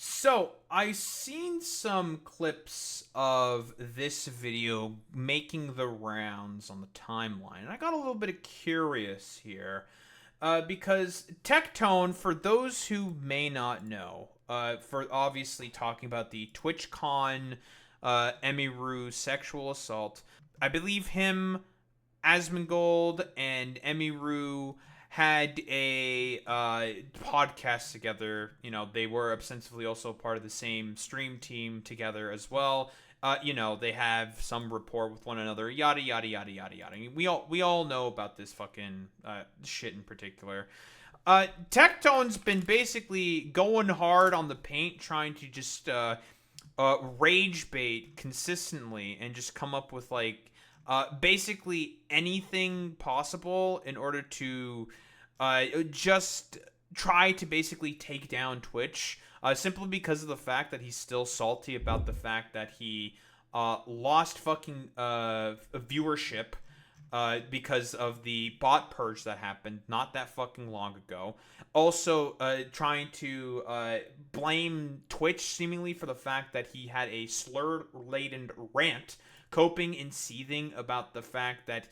So, I seen some clips of this video making the rounds on the timeline, and I got a little bit of curious here. Because Tectone, for those who may not know, for obviously talking about the TwitchCon Emiru sexual assault, I believe him, Asmongold, and Emiru had a podcast together. You know, they were ostensibly also part of the same stream team together as well. They have some rapport with one another. Yada yada yada yada yada. I mean, we all know about this fucking shit in particular. Tectone's been basically going hard on the paint, trying to just rage bait consistently and just come up with like basically anything possible in order to just try to basically take down Twitch, simply because of the fact that he's still salty about the fact that he lost fucking viewership because of the bot purge that happened not that fucking long ago. Also, trying to blame Twitch seemingly for the fact that he had a slur-laden rant, coping and seething about the fact that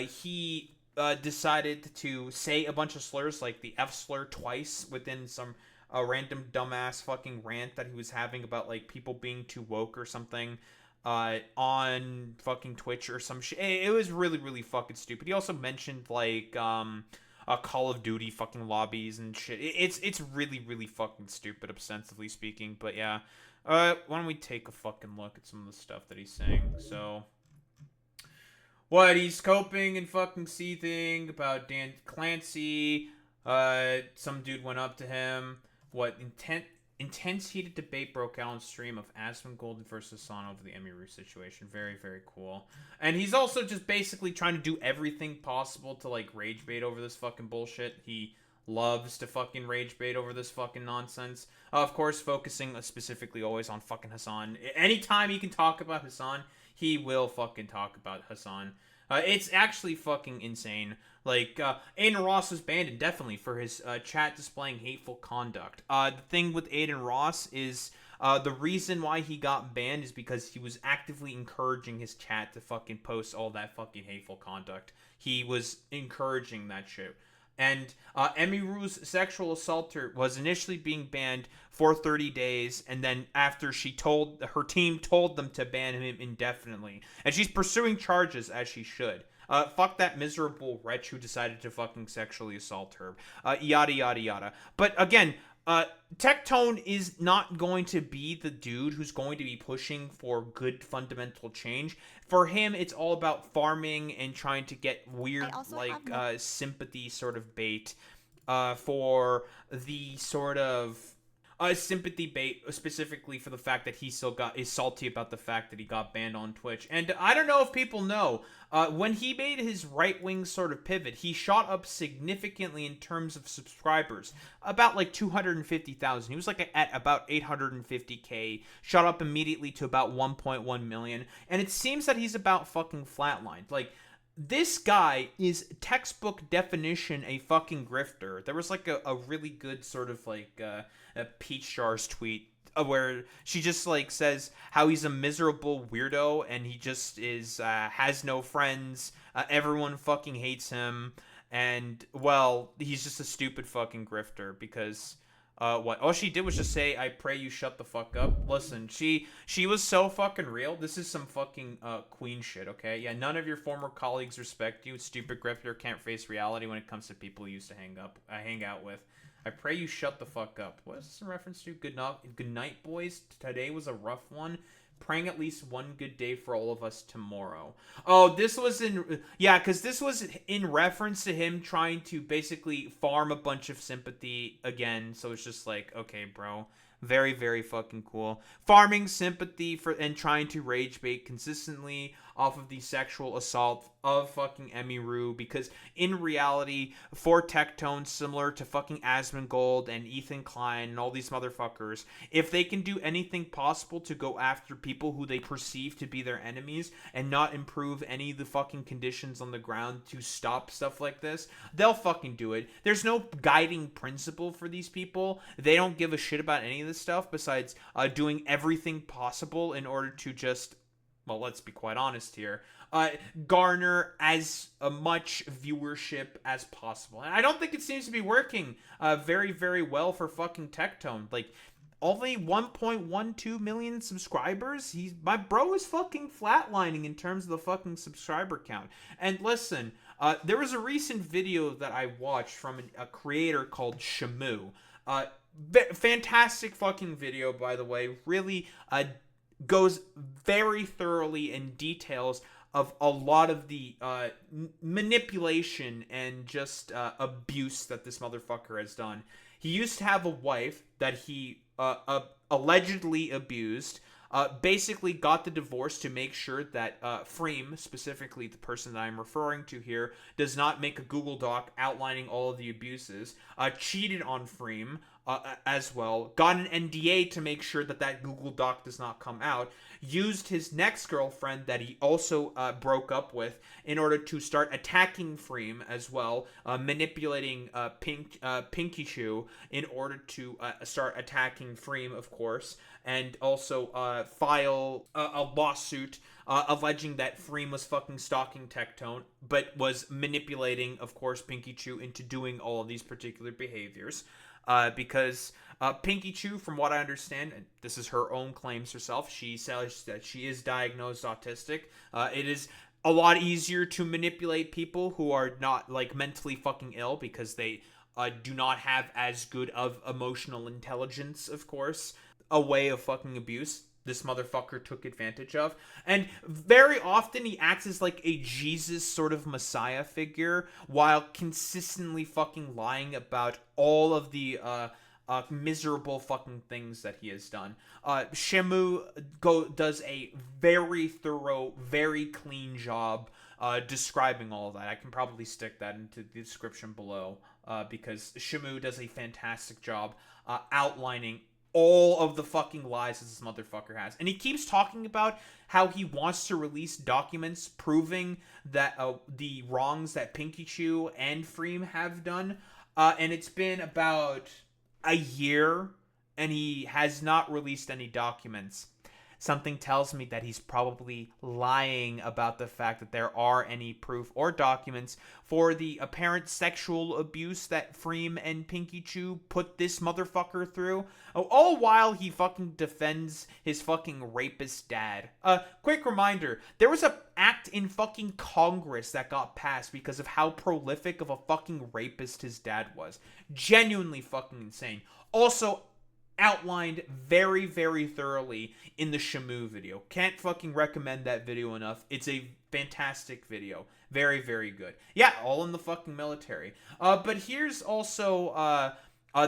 he decided to say a bunch of slurs, like the F slur twice within some random dumbass fucking rant that he was having about like people being too woke or something on fucking Twitch or some shit. It was really, really fucking stupid. He also mentioned like Call of Duty fucking lobbies and shit. It's really, really fucking stupid, ostensibly speaking. But yeah, why don't we take a fucking look at some of the stuff that he's saying? So, what he's coping and fucking seething about Dan Clancy. Some dude went up to him. Intense heated debate broke out on stream of Asmongold versus Hassan over the Emiru situation. Very, very cool. And he's also just basically trying to do everything possible to like rage bait over this fucking bullshit. He loves to fucking rage bait over this fucking nonsense. Of course, focusing specifically always on fucking Hassan. Anytime he can talk about Hassan, he will fucking talk about Hassan. It's actually fucking insane. Like, Aiden Ross was banned indefinitely for his chat displaying hateful conduct. The thing with Aiden Ross is the reason why he got banned is because he was actively encouraging his chat to fucking post all that fucking hateful conduct. He was encouraging that shit. And Emiru's sexual assaulter was initially being banned for 30 days, and then after her team told them to ban him indefinitely. And she's pursuing charges as she should. Fuck that miserable wretch who decided to fucking sexually assault her. Yada yada yada. But again, Tectone is not going to be the dude who's going to be pushing for good fundamental change. For him, it's all about farming and trying to get weird, like, sympathy sort of bait for the sort of sympathy bait, specifically for the fact that he still is salty about the fact that he got banned on Twitch. And I don't know if people know, when he made his right-wing sort of pivot, he shot up significantly in terms of subscribers, about like 250,000. He was like at about 850k, shot up immediately to about 1.1 million, and it seems that he's about fucking flatlined. Like, this guy is textbook definition a fucking grifter. There was like a really good sort of like a Peach Jars tweet where she just like says how he's a miserable weirdo and he just is has no friends. Everyone fucking hates him, and well, he's just a stupid fucking grifter because what all she did was just say, "I pray you shut the fuck up." Listen, she was so fucking real. This is some fucking queen shit, okay? Yeah, none of your former colleagues respect you. Stupid grifter can't face reality when it comes to people you used to hang out with. I pray you shut the fuck up. What is this in reference to? Good night, boys. Today was a rough one. Praying at least one good day for all of us tomorrow. Oh, this was because this was in reference to him trying to basically farm a bunch of sympathy again. So it's just like, okay, bro. Very, very fucking cool. Farming sympathy for and trying to rage bait consistently off of the sexual assault of fucking Emiru, because in reality, for Tectone, similar to fucking Asmongold and Ethan Klein and all these motherfuckers, if they can do anything possible to go after people who they perceive to be their enemies and not improve any of the fucking conditions on the ground to stop stuff like this, they'll fucking do it. There's no guiding principle for these people. They don't give a shit about any of of this stuff besides doing everything possible in order to just, well, let's be quite honest here, garner as much viewership as possible. And I don't think it seems to be working very, very well for fucking Tectone. Like, only 1.12 million subscribers. My bro is fucking flatlining in terms of the fucking subscriber count. And listen, there was a recent video that I watched from a creator called Shamu. Fantastic fucking video, by the way. Really goes very thoroughly in details of a lot of the manipulation and just abuse that this motherfucker has done. He used to have a wife that he allegedly abused, basically got the divorce to make sure that Freem, specifically the person that I'm referring to here, does not make a Google Doc outlining all of the abuses, cheated on Freem as well, got an NDA to make sure that that Google Doc does not come out, used his next girlfriend that he also broke up with in order to start attacking Freem as well, manipulating Pinky Chew in order to start attacking Freem, of course, and also file a lawsuit alleging that Freem was fucking stalking Tectone, but was manipulating, of course, Pinky Chew into doing all of these particular behaviors. Because Pinky Chew, from what I understand, and this is her own claims herself, she says that she is diagnosed autistic. It is a lot easier to manipulate people who are not, like, mentally fucking ill because they do not have as good of emotional intelligence, of course. A way of fucking abuse this motherfucker took advantage of. And very often he acts as like a Jesus sort of messiah figure while consistently fucking lying about all of the miserable fucking things that he has done. Shamu does a very thorough, very clean job describing all of that. I can probably stick that into the description below because Shamu does a fantastic job outlining all of the fucking lies that this motherfucker has. And he keeps talking about how he wants to release documents proving that the wrongs that Pinky Chew and Freem have done. And it's been about a year and he has not released any documents. Something tells me that he's probably lying about the fact that there are any proof or documents for the apparent sexual abuse that Freem and Pinky Chew put this motherfucker through. All while he fucking defends his fucking rapist dad. Quick reminder, there was an act in fucking Congress that got passed because of how prolific of a fucking rapist his dad was. Genuinely fucking insane. Also, outlined very, very thoroughly in the Shamu video. Can't fucking recommend that video enough. It's a fantastic video. Very, very good. Yeah, all in the fucking military. But here's also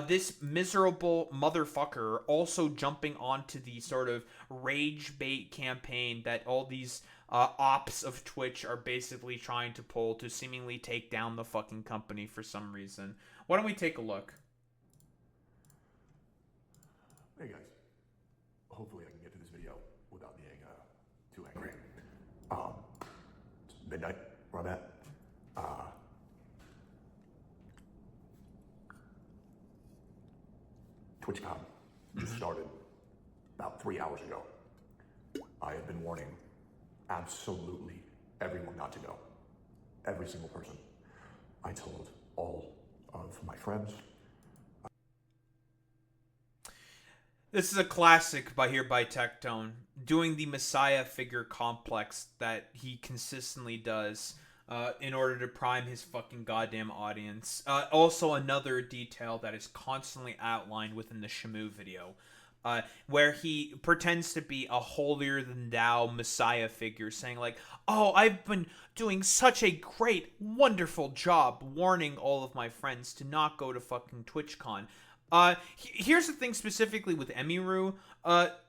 this miserable motherfucker also jumping onto the sort of Ragebait campaign that all these ops of Twitch are basically trying to pull to seemingly take down the fucking company for some reason. Why don't we take a look? Hey guys, hopefully I can get to this video without being too angry. It's midnight where I'm at. Twitchcon just started about 3 hours ago. I have been warning absolutely everyone not to go. Every single person. I told all of my friends. This is a classic by Tectone, doing the messiah figure complex that he consistently does in order to prime his fucking goddamn audience. Also another detail that is constantly outlined within the Shamu video, where he pretends to be a holier-than-thou messiah figure, saying like, oh, I've been doing such a great, wonderful job warning all of my friends to not go to fucking TwitchCon. Here's the thing specifically with Emiru.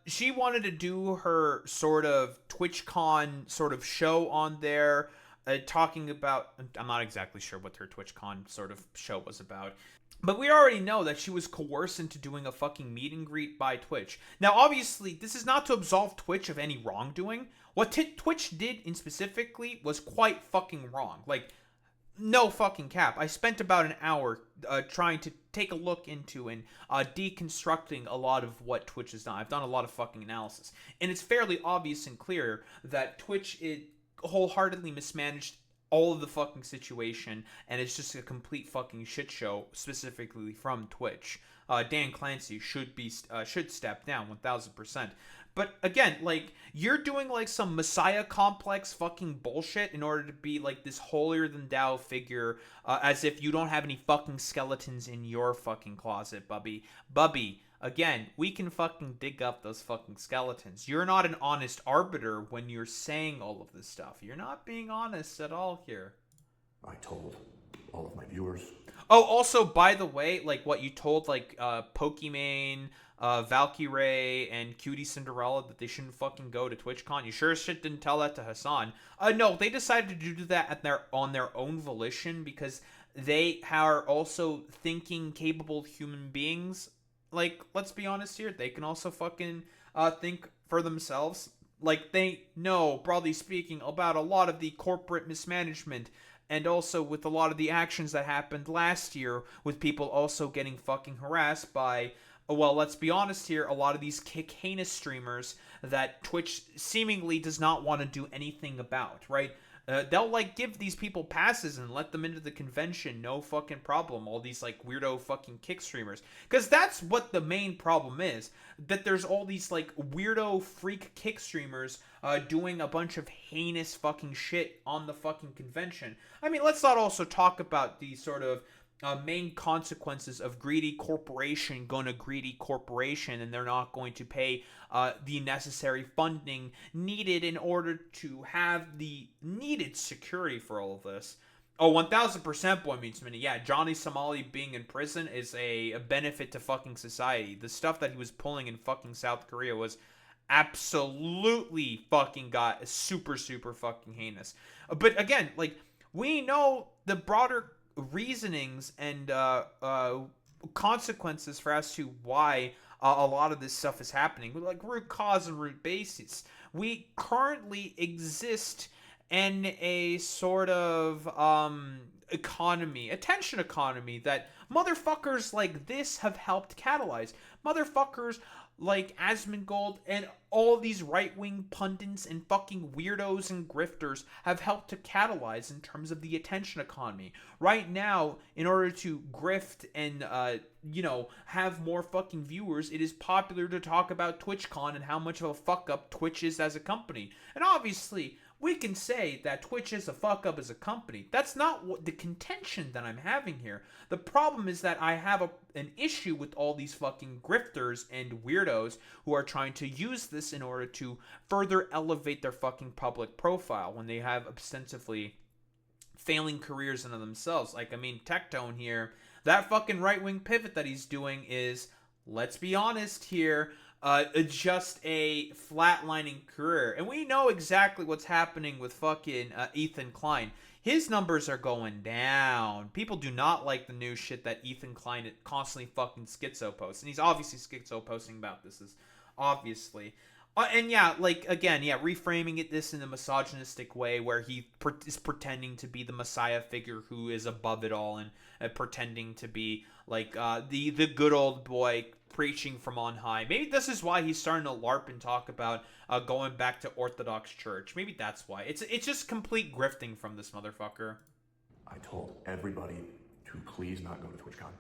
She wanted to do her sort of TwitchCon sort of show on there, talking about, I'm not exactly sure what her TwitchCon sort of show was about. But we already know that she was coerced into doing a fucking meet and greet by Twitch. Now, obviously, this is not to absolve Twitch of any wrongdoing. What Twitch did in specifically was quite fucking wrong. Like, no fucking cap. I spent about an hour trying to take a look into and deconstructing a lot of what Twitch has done. I've done a lot of fucking analysis, and it's fairly obvious and clear that Twitch wholeheartedly mismanaged all of the fucking situation, and it's just a complete fucking shit show, specifically from Twitch. Dan Clancy should step down 1000%. But again, like, you're doing like some messiah complex fucking bullshit in order to be like this holier than thou figure, as if you don't have any fucking skeletons in your fucking closet, Bubby. Bubby, again, we can fucking dig up those fucking skeletons. You're not an honest arbiter when you're saying all of this stuff. You're not being honest at all here. I told all of my viewers. Oh, also, by the way, like what you told, like, Pokimane, Valkyrae, and QTCinderella that they shouldn't fucking go to TwitchCon. You sure as shit didn't tell that to Hassan. No, they decided to do that on their own volition because they are also thinking, capable human beings. Like, let's be honest here, they can also fucking think for themselves. Like, they know, broadly speaking, about a lot of the corporate mismanagement, and also with a lot of the actions that happened last year with people also getting fucking harassed by, well, let's be honest here, a lot of these heinous streamers that Twitch seemingly does not want to do anything about, right? They'll, like, give these people passes and let them into the convention, no fucking problem, all these, like, weirdo fucking kick streamers. Because that's what the main problem is, that there's all these, like, weirdo freak kick streamers doing a bunch of heinous fucking shit on the fucking convention. I mean, let's not also talk about the sort of main consequences of greedy corporation going to greedy corporation, and they're not going to pay the necessary funding needed in order to have the needed security for all of this. Oh, 1000% Boy Meets Minnie. Yeah, Johnny Somali being in prison is a benefit to fucking society. The stuff that he was pulling in fucking South Korea was absolutely fucking got super fucking heinous. But again, like, we know the broader reasonings and consequences for as to why a lot of this stuff is happening, like root cause and root basis. We currently exist in a sort of economy, attention economy, that motherfuckers like this have helped catalyze. Motherfuckers like Asmongold and all these right-wing pundits and fucking weirdos and grifters have helped to catalyze in terms of the attention economy. Right now, in order to grift and, have more fucking viewers, it is popular to talk about TwitchCon and how much of a fuck-up Twitch is as a company. And obviously, we can say that Twitch is a fuck-up as a company. That's not what the contention that I'm having here. The problem is that I have an issue with all these fucking grifters and weirdos who are trying to use this in order to further elevate their fucking public profile when they have ostensibly failing careers in themselves. Like, I mean, Tectone here, that fucking right-wing pivot that he's doing is, let's be honest here, just a flatlining career. And we know exactly what's happening with fucking Ethan Klein. His numbers are going down. People do not like the new shit that Ethan Klein constantly fucking schizo posts. And he's obviously schizo posting about this, is obviously. And yeah, like, again, yeah, reframing this in a misogynistic way where he is pretending to be the messiah figure who is above it all, and pretending to be, like, the good old boy preaching from on high. Maybe this is why he's starting to LARP and talk about going back to Orthodox Church. Maybe that's why. It's just complete grifting from this motherfucker. I told everybody to please not go to TwitchCon.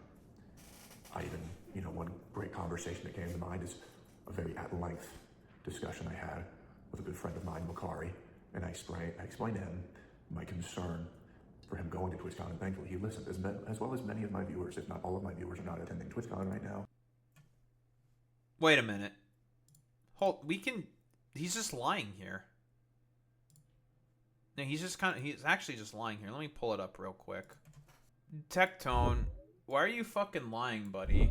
I even, one great conversation that came to mind is a very at-length discussion I had with a good friend of mine, Makari, and I explained to him my concern for him going to TwitchCon, and thankfully he listened, as well as many of my viewers, if not all of my viewers, are not attending TwitchCon right now. Wait a minute. He's just lying here. No, he's actually just lying here. Let me pull it up real quick. Tectone, why are you fucking lying, buddy?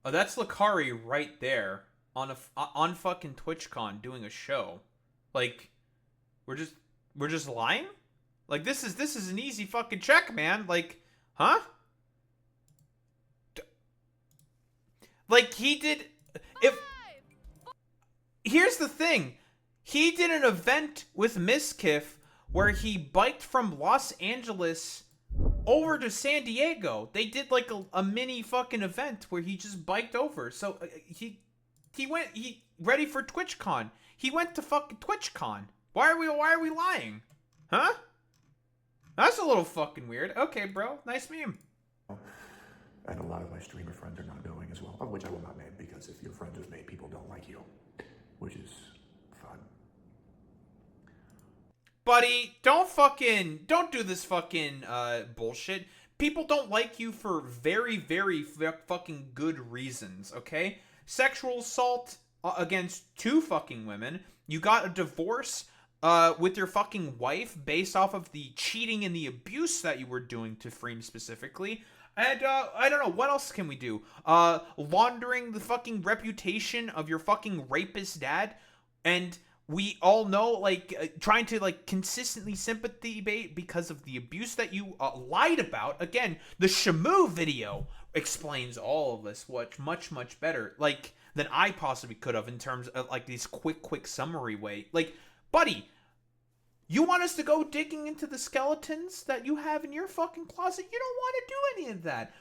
Oh, that's Lakari right there on fucking TwitchCon doing a show. Like, we're just lying? Like, this is an easy fucking check, man. Like, huh? Like, he did... Here's the thing. He did an event with Mizkif where he biked from Los Angeles over to San Diego. They did like a mini fucking event where he just biked over. So he ready for TwitchCon. He went to fucking TwitchCon. Why are we lying? Huh? That's a little fucking weird. Okay, bro. Nice meme. And a lot of my streamer friends are not going as well, of which I will not name, because if you're friends with me, people don't like you, which is fun. Buddy, don't do this fucking bullshit. People don't like you for very, very fucking good reasons, okay? Sexual assault against 2 fucking women. You got a divorce with your fucking wife based off of the cheating and the abuse that you were doing to Freem specifically. And, I don't know, what else can we do? Laundering the fucking reputation of your fucking rapist dad. And we all know, like, trying to, like, consistently sympathy bait because of the abuse that you lied about. Again, the Shamu video explains all of this much, much better, like, than I possibly could have in terms of, like, these quick summary way. Like, buddy, you want us to go digging into the skeletons that you have in your fucking closet? You don't want to do any of that.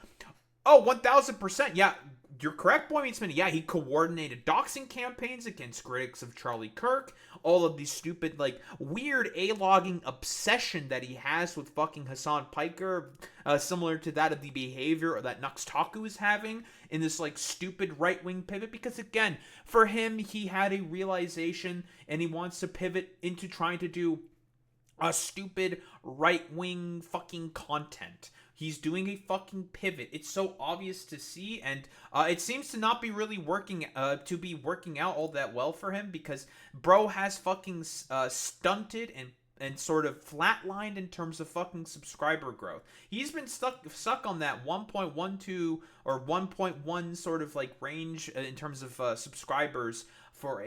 Oh, 1000%. Yeah, you're correct, Boy Meets Minnie. Yeah, he coordinated doxing campaigns against critics of Charlie Kirk. All of these stupid, like, weird A-logging obsession that he has with fucking Hassan Piker, similar to that of the behavior that Nux Taku is having in this, like, stupid right-wing pivot. Because, again, for him, he had a realization, and he wants to pivot into trying to do a stupid right-wing fucking content. He's doing a fucking pivot. It's so obvious to see, and it seems to not be really working out all that well for him, because bro has fucking stunted and sort of flatlined in terms of fucking subscriber growth. He's been stuck on that 1.12 or 1.1 sort of like range in terms of subscribers for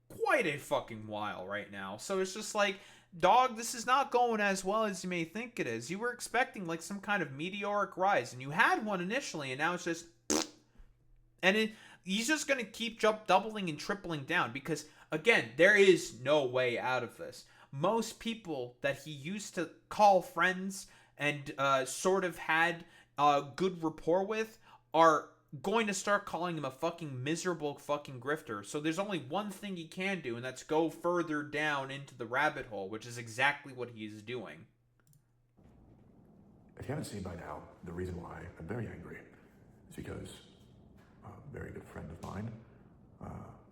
quite a fucking while right now. So it's just like, dog, this is not going as well as you may think it is. You were expecting like some kind of meteoric rise, and you had one initially, and now it's just, and he's just gonna keep doubling and tripling down, because again, there is no way out of this. Most people that he used to call friends and sort of had good rapport with are going to start calling him a fucking miserable fucking grifter. So there's only one thing he can do, and that's go further down into the rabbit hole, which is exactly what he is doing. If you haven't seen by now, the reason why I'm very angry is because a very good friend of mine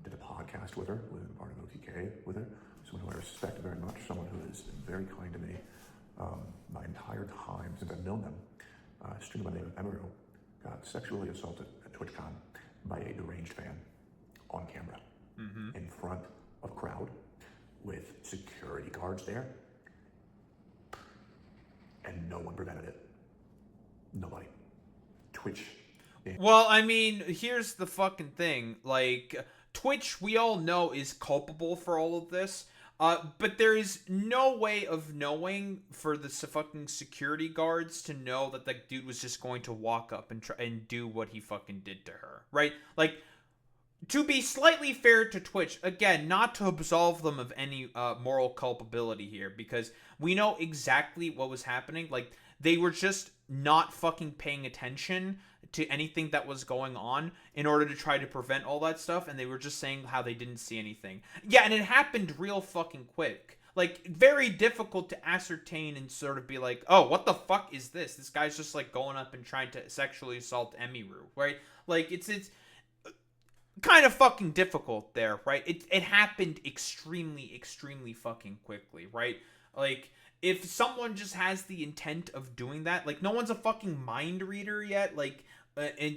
did a podcast with her, was part of OTK with her, someone who I respect very much, someone who has been very kind to me my entire time since I've known them. A streamer by the name of Emiru got sexually assaulted at TwitchCon by a deranged fan on camera in front of a crowd with security guards there, and no one prevented it. Nobody. Twitch. Well, I mean, here's the fucking thing. Like, Twitch, we all know, is culpable for all of this. But there is no way of knowing for the fucking security guards to know that the dude was just going to walk up and try and do what he fucking did to her, right? Like, to be slightly fair to Twitch, again, not to absolve them of any moral culpability here, because we know exactly what was happening. Like, they were just not fucking paying attention to anything that was going on in order to try to prevent all that stuff, and they were just saying how they didn't see anything. Yeah, and it happened real fucking quick. Like, very difficult to ascertain and sort of be like, oh, what the fuck is this? This guy's just, like, going up and trying to sexually assault Emiru, right? Like, it's kind of fucking difficult there, right? It happened extremely fucking quickly, right? Like, if someone just has the intent of doing that, like, no one's a fucking mind reader yet, like, and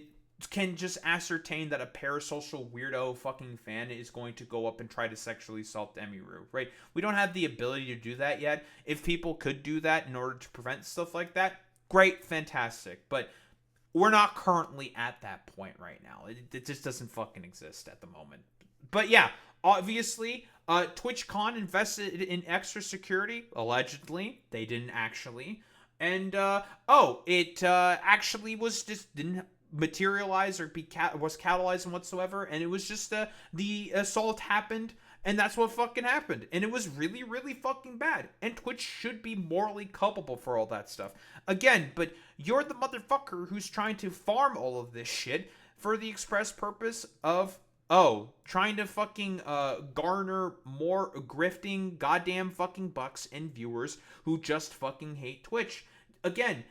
can just ascertain that a parasocial weirdo fucking fan is going to go up and try to sexually assault Emiru, right? We don't have the ability to do that yet. If people could do that in order to prevent stuff like that, great, fantastic. But we're not currently at that point right now. It just doesn't fucking exist at the moment. But yeah, obviously, TwitchCon invested in extra security, allegedly. They didn't actually. And, it actually didn't materialize or was catalyzed in whatsoever. And it was just, the assault happened And that's what fucking happened. And it was really, really fucking bad. And Twitch should be morally culpable for all that stuff. Again, but you're the motherfucker who's trying to farm all of this shit for the express purpose of, trying to fucking garner more grifting goddamn fucking bucks and viewers who just fucking hate Twitch. Again,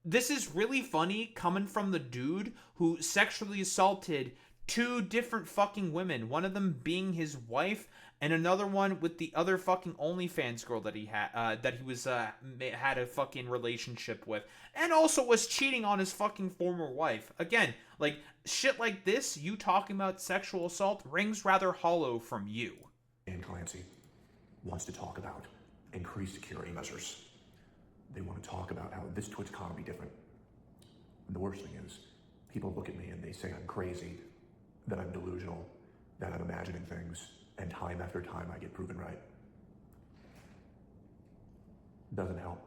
this is really funny coming from the dude who sexually assaulted 2 different fucking women, one of them being his wife, and another one with the other fucking OnlyFans girl that he had, had a fucking relationship with, and also was cheating on his fucking former wife. Again, like, shit like this, you talking about sexual assault, rings rather hollow from you. And Clancy wants to talk about increased security measures. They want to talk about how this TwitchCon will be different. And the worst thing is, people look at me and they say I'm crazy, that I'm delusional, that I'm imagining things, and time after time I get proven right. Doesn't help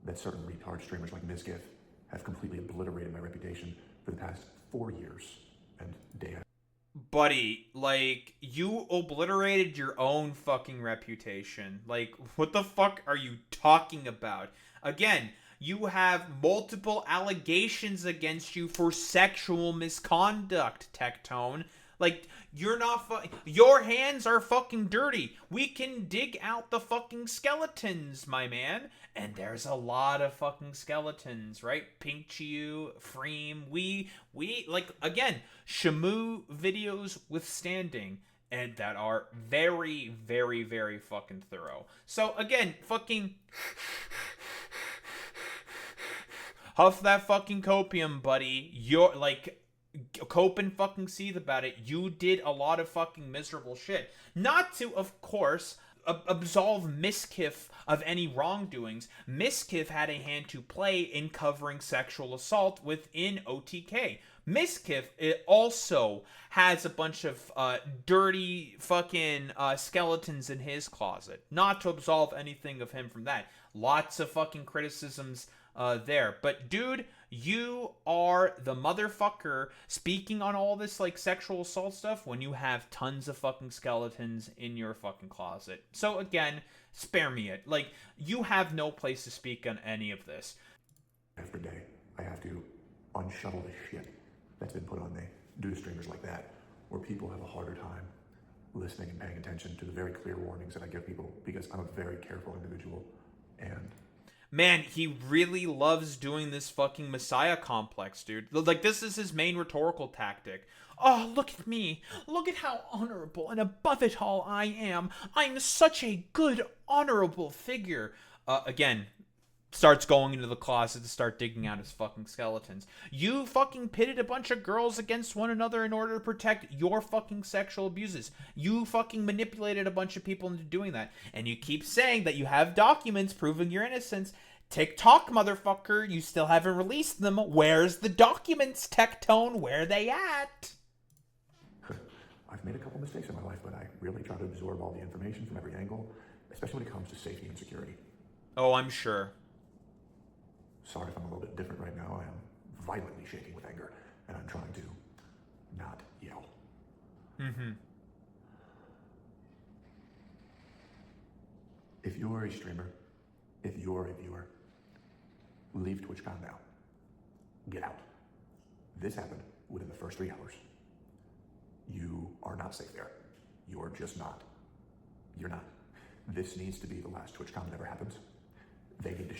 that certain retard streamers like Mizkif have completely obliterated my reputation for the past 4 years, and Dan. Buddy, like, you obliterated your own fucking reputation. Like, what the fuck are you talking about? Again, you have multiple allegations against you for sexual misconduct, Tectone. Like, you're not your hands are fucking dirty. We can dig out the fucking skeletons, my man. And there's a lot of fucking skeletons, right? Pinkchu, Freem, we like, again, Shamu videos withstanding, and that are very, very, very fucking thorough. So, again, fucking huff that fucking copium, buddy. You're, like, cope and fucking seethe about it. You did a lot of fucking miserable shit. Not to, of course, absolve Mizkif of any wrongdoings. Mizkif had a hand to play in covering sexual assault within OTK. Mizkif also has a bunch of dirty fucking skeletons in his closet. Not to absolve anything of him from that. Lots of fucking criticisms there. But dude, you are the motherfucker speaking on all this like sexual assault stuff when you have tons of fucking skeletons in your fucking closet. So again, spare me it. Like, you have no place to speak on any of this. Every day, I have to unshuttle the shit that's been put on me due to streamers like that, where people have a harder time listening and paying attention to the very clear warnings that I give people, because I'm a very careful individual. And man, he really loves doing this fucking messiah complex, dude. Like, this is his main rhetorical tactic. Oh, look at me. Look at how honorable and above it all I am. I'm such a good, honorable figure. Again, starts going into the closet to start digging out his fucking skeletons. You fucking pitted a bunch of girls against one another in order to protect your fucking sexual abuses. You fucking manipulated a bunch of people into doing that. And you keep saying that you have documents proving your innocence. TikTok, motherfucker, you still haven't released them. Where's the documents, Tectone? Where they at? I've made a couple mistakes in my life, but I really try to absorb all the information from every angle, especially when it comes to safety and security. Oh, I'm sure. Sorry if I'm a little bit different right now. I am violently shaking with anger, and I'm trying to not yell. Mm-hmm. If you're a streamer, if you're a viewer, leave TwitchCon now. Get out. This happened within the first 3 hours. You are not safe there. You're just not. You're not. This needs to be the last TwitchCon that ever happens. They need to.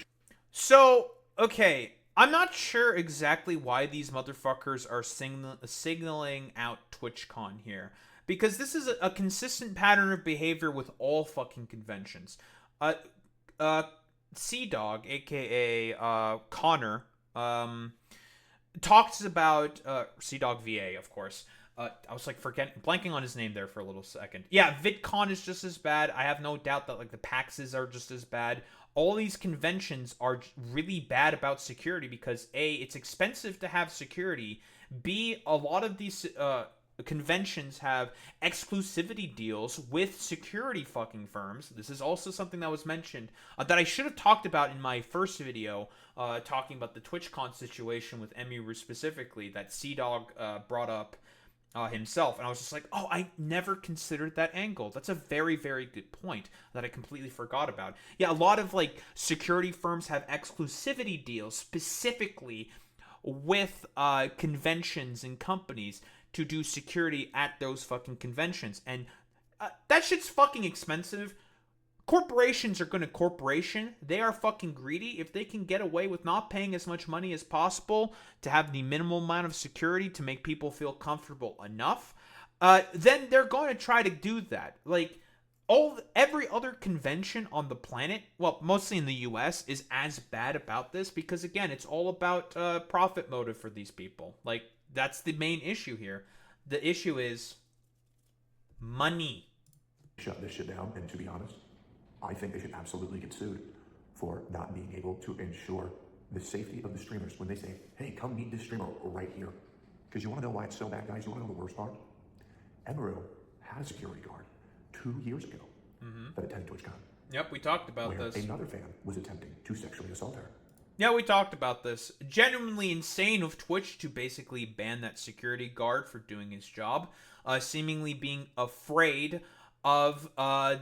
So, okay, I'm not sure exactly why these motherfuckers are signaling out TwitchCon here, because this is a consistent pattern of behavior with all fucking conventions. Sea-Dog, aka Connor, talks about Sea-Dog VA, of course. I was like blanking on his name there for a little second. Yeah, VidCon is just as bad. I have no doubt that like the PAXs are just as bad. All these conventions are really bad about security because A, it's expensive to have security. B, a lot of these conventions have exclusivity deals with security fucking firms. This is also something that was mentioned that I should have talked about in my first video, talking about the TwitchCon situation with Emiru specifically, that Sea-Dog brought up himself. And I was just like, oh, I never considered that angle. That's a very, very good point that I completely forgot about. Yeah, a lot of like security firms have exclusivity deals specifically with conventions and companies to do security at those fucking conventions. And that shit's fucking expensive. Corporations are going to corporation. They are fucking greedy. If they can get away with not paying as much money as possible to have the minimal amount of security to make people feel comfortable enough, then they're going to try to do that. Like every other convention on the planet, well, mostly in the US, is as bad about this because again, it's all about profit motive for these people. Like that's the main issue here. The issue is money. Shut this shit down, and to be honest, I think they should absolutely get sued for not being able to ensure the safety of the streamers when they say, hey, come meet this streamer right here. Because you want to know why it's so bad, guys? You want to know the worst part? Emiru had a security guard 2 years ago that attended TwitchCon. Yep, we talked about where this. Another fan was attempting to sexually assault her. Yeah, we talked about this. Genuinely insane of Twitch to basically ban that security guard for doing his job, seemingly being afraid of a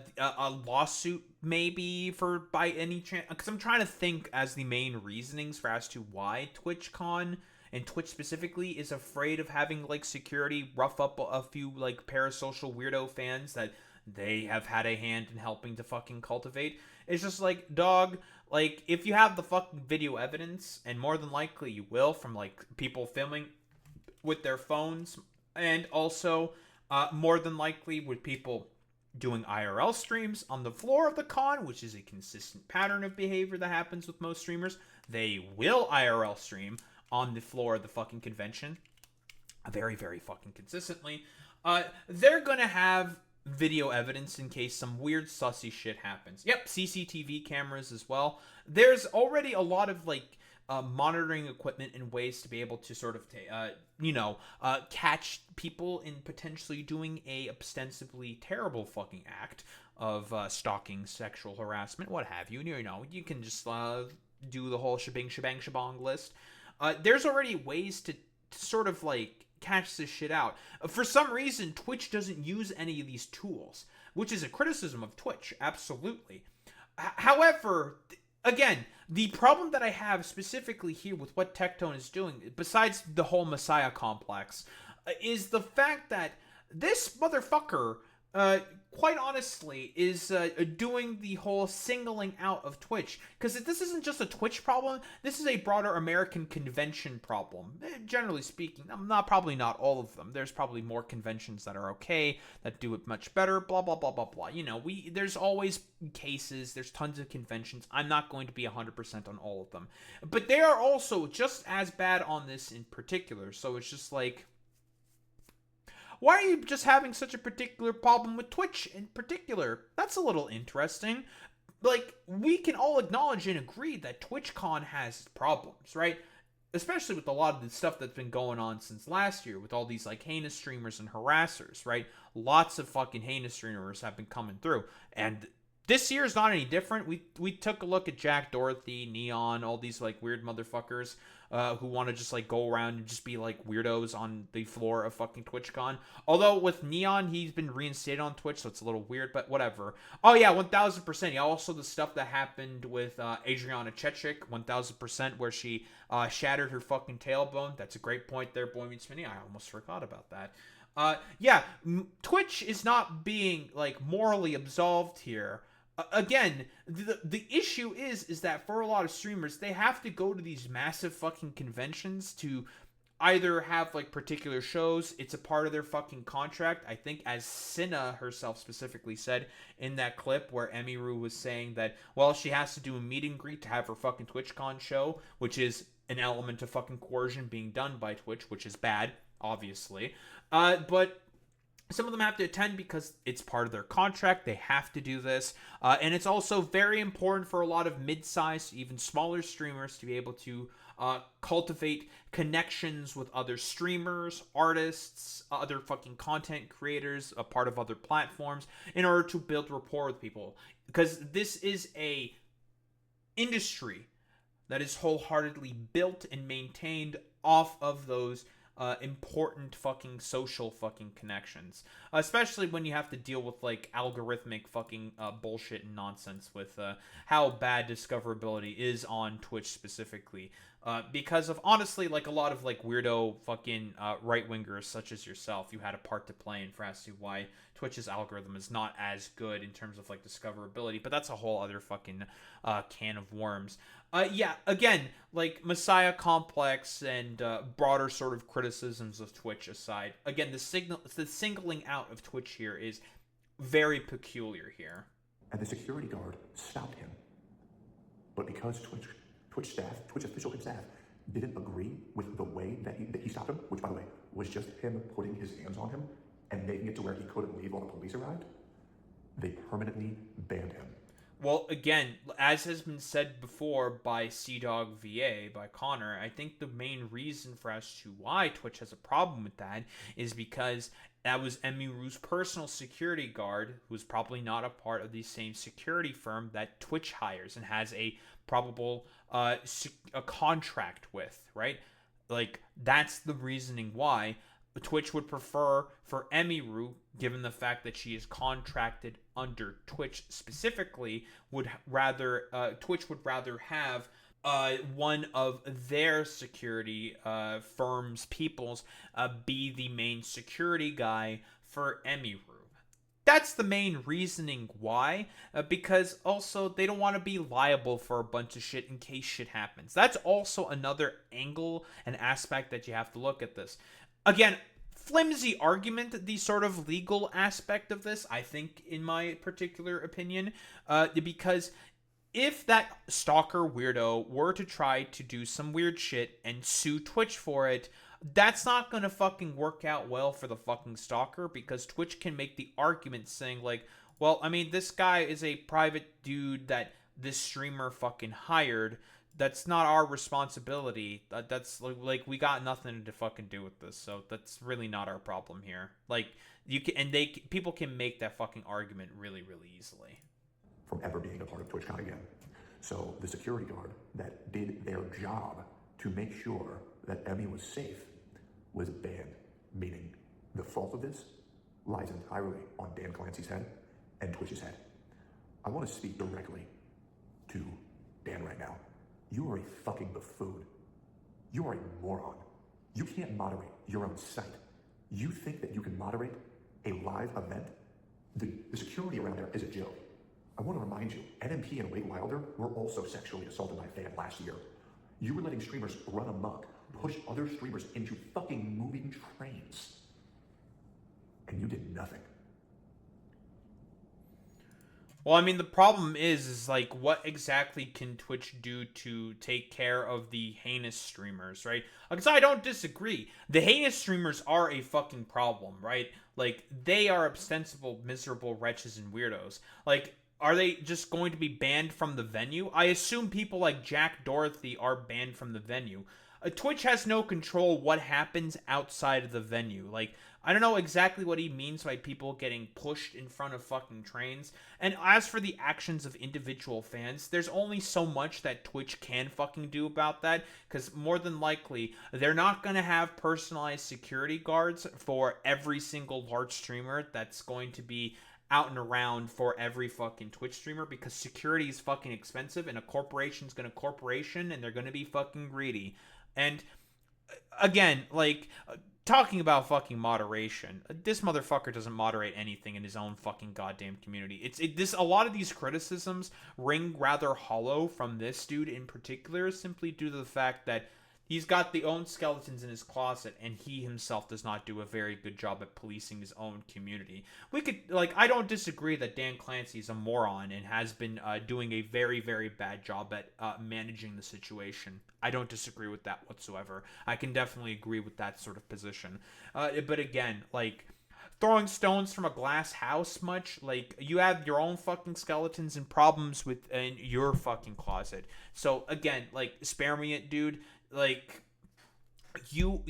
lawsuit maybe for by any chance, because I'm trying to think as the main reasonings for as to why TwitchCon and Twitch specifically is afraid of having like security rough up a few like parasocial weirdo fans that they have had a hand in helping to fucking cultivate. It's just like, dog, like if you have the fucking video evidence, and more than likely you will from like people filming with their phones, and also more than likely with people doing IRL streams on the floor of the con, which is a consistent pattern of behavior that happens with most streamers. They will IRL stream on the floor of the fucking convention very, very fucking consistently. They're gonna have video evidence in case some weird sussy shit happens. Yep, CCTV cameras as well. There's already a lot of like monitoring equipment and ways to be able to sort of, catch people in potentially doing a ostensibly terrible fucking act of stalking, sexual harassment, what have you. You know, you can just do the whole shebang list. There's already ways to sort of like catch this shit out. For some reason, Twitch doesn't use any of these tools, which is a criticism of Twitch, absolutely. However, again, the problem that I have specifically here with what Tectone is doing, besides the whole Messiah complex, is the fact that this motherfucker, quite honestly, is doing the whole singling out of Twitch. Because this isn't just a Twitch problem, this is a broader American convention problem. Generally speaking, probably not all of them. There's probably more conventions that are okay, that do it much better, blah, blah, blah, blah, blah. You know, there's always cases, there's tons of conventions. I'm not going to be 100% on all of them. But they are also just as bad on this in particular, so it's just like, why are you just having such a particular problem with Twitch in particular? That's a little interesting. Like, we can all acknowledge and agree that TwitchCon has problems, right? Especially with a lot of the stuff that's been going on since last year with all these, like, heinous streamers and harassers, right? Lots of fucking heinous streamers have been coming through. And this year is not any different. We took a look at Jack Dorothy, Neon, all these, like, weird motherfuckers who want to just like go around and just be like weirdos on the floor of fucking TwitchCon. Although with Neon, he's been reinstated on Twitch, so it's a little weird, but whatever. Oh yeah, 1000%. Yeah, also the stuff that happened with Adriana Chechik, 1000%, where she shattered her fucking tailbone. That's a great point there, Boy Meets Mini. I almost forgot about that. Yeah, Twitch is not being like morally absolved here. Again, the issue is that for a lot of streamers, they have to go to these massive fucking conventions to either have like particular shows. It's a part of their fucking contract. I think as Cinna herself specifically said in that clip where Emiru was saying that, well, she has to do a meet and greet to have her fucking TwitchCon show, which is an element of fucking coercion being done by Twitch, which is bad, obviously. But some of them have to attend because it's part of their contract. They have to do this. And it's also very important for a lot of mid-sized, even smaller streamers to be able to cultivate connections with other streamers, artists, other fucking content creators, a part of other platforms, in order to build rapport with people. Because this is a industry that is wholeheartedly built and maintained off of those important fucking social fucking connections, especially when you have to deal with like algorithmic fucking bullshit and nonsense with how bad discoverability is on Twitch specifically. Because of honestly, like a lot of like weirdo fucking right wingers such as yourself, you had a part to play in for as to why Twitch's algorithm is not as good in terms of like discoverability. But that's a whole other fucking can of worms. Yeah, again, like Messiah Complex and broader sort of criticisms of Twitch aside, again, the singling out of Twitch here is very peculiar here. And the security guard stopped him. But because Twitch staff, Twitch official and staff, didn't agree with the way that he stopped him, which by the way was just him putting his hands on him and making it to where he couldn't leave while the police arrived, they permanently banned him. Well, again, as has been said before by CDawg VA, by Connor, I think the main reason for as to why Twitch has a problem with that is because that was Emiru's personal security guard, who was probably not a part of the same security firm that Twitch hires and has a probable a contract with, right? Like, that's the reasoning why Twitch would prefer for Emiru, given the fact that she is contracted under Twitch specifically, Twitch would rather have one of their security firm's peoples be the main security guy for Emiru. That's the main reasoning why, because also they don't want to be liable for a bunch of shit in case shit happens. That's also another angle and aspect that you have to look at this. Again, flimsy argument, the sort of legal aspect of this, I think, in my particular opinion, because if that stalker weirdo were to try to do some weird shit and sue Twitch for it, that's not gonna fucking work out well for the fucking stalker, because Twitch can make the argument saying like, well, I mean, this guy is a private dude that this streamer fucking hired. That's not our responsibility. That's like we got nothing to fucking do with this. So that's really not our problem here. Like you can, and people can make that fucking argument really, really easily. From ever being a part of TwitchCon again. So the security guard that did their job to make sure that Emmy was safe was banned, meaning the fault of this lies entirely on Dan Clancy's head and Twitch's head. I want to speak directly to Dan right now. You are a fucking buffoon. You are a moron. You can't moderate your own site. You think that you can moderate a live event? The security around there is a joke. I want to remind you, NMP and Wade Wilder were also sexually assaulted by a fan last year. You were letting streamers run amok, push other streamers into fucking moving trains. And you did nothing. Well, I mean, the problem is like, what exactly can Twitch do to take care of the heinous streamers, right? Because I don't disagree. The heinous streamers are a fucking problem, right? Like, they are ostensible, miserable wretches and weirdos. Like, are they just going to be banned from the venue? I assume people like Jack Dorothy are banned from the venue. Twitch has no control what happens outside of the venue. Like, I don't know exactly what he means by people getting pushed in front of fucking trains. And as for the actions of individual fans, there's only so much that Twitch can fucking do about that, because more than likely, they're not going to have personalized security guards for every single large streamer that's going to be out and around for every fucking Twitch streamer, because security is fucking expensive, and a corporation's gonna corporation, and they're gonna be fucking greedy. And again, like, talking about fucking moderation, this motherfucker doesn't moderate anything in his own fucking goddamn community. A lot of these criticisms ring rather hollow from this dude in particular, simply due to the fact that he's got the own skeletons in his closet, and he himself does not do a very good job at policing his own community. I don't disagree that Dan Clancy is a moron and has been doing a very, very bad job at managing the situation. I don't disagree with that whatsoever. I can definitely agree with that sort of position. But again, like, throwing stones from a glass house much? Like, you have your own fucking skeletons and problems within your fucking closet. So again, like, spare me it, dude. Like, you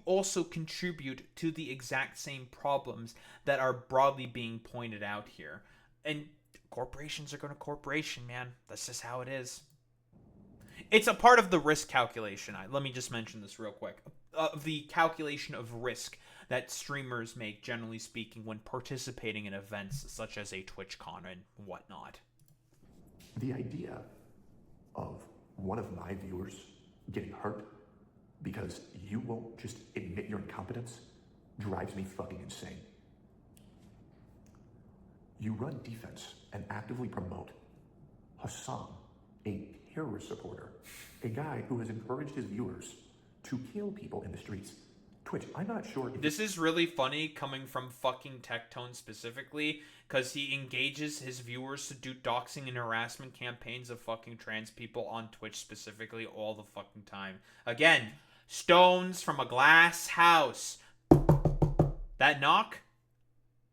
also contribute to the exact same problems that are broadly being pointed out here. And corporations are going to corporation, man. That's just how it is. It's a part of the risk calculation. Let me just mention this real quick. the calculation of risk that streamers make, generally speaking, when participating in events such as a TwitchCon and whatnot. The idea of one of my viewers getting hurt because you won't just admit your incompetence drives me fucking insane. You run defense and actively promote Hassan, a terrorist supporter, a guy who has encouraged his viewers to kill people in the streets. Twitch, I'm not sure if this is really funny coming from fucking Tectone specifically, because he engages his viewers to do doxing and harassment campaigns of fucking trans people on Twitch specifically all the fucking time. Again, stones from a glass house. That knock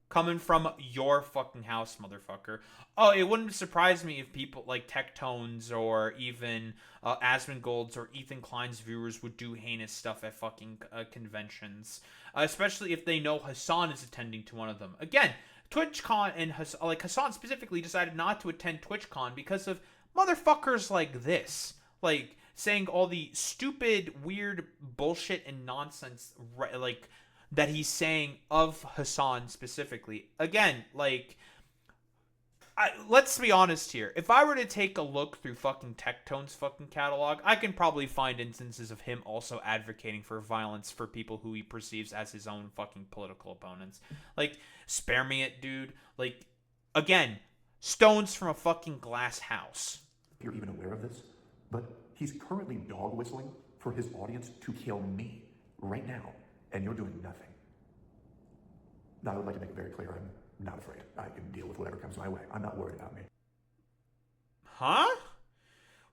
coming from your fucking house, motherfucker. Oh, it wouldn't surprise me if people like Tectones or even Asmongold's or Ethan Klein's viewers would do heinous stuff at fucking conventions. Especially if they know Hassan is attending to one of them. Again, TwitchCon and Hassan specifically decided not to attend TwitchCon because of motherfuckers like this. Like, saying all the stupid, weird bullshit and nonsense, like, that he's saying of Hassan specifically. Again, like, let's be honest here. If I were to take a look through fucking Tectone's fucking catalog, I can probably find instances of him also advocating for violence for people who he perceives as his own fucking political opponents. Like, spare me it, dude. Like, again, stones from a fucking glass house. you're even aware of this, but he's currently dog whistling for his audience to kill me right now, and you're doing nothing. Now, I would like to make it very clear, I'm not afraid. I can deal with whatever comes my way. I'm not worried about me. Huh?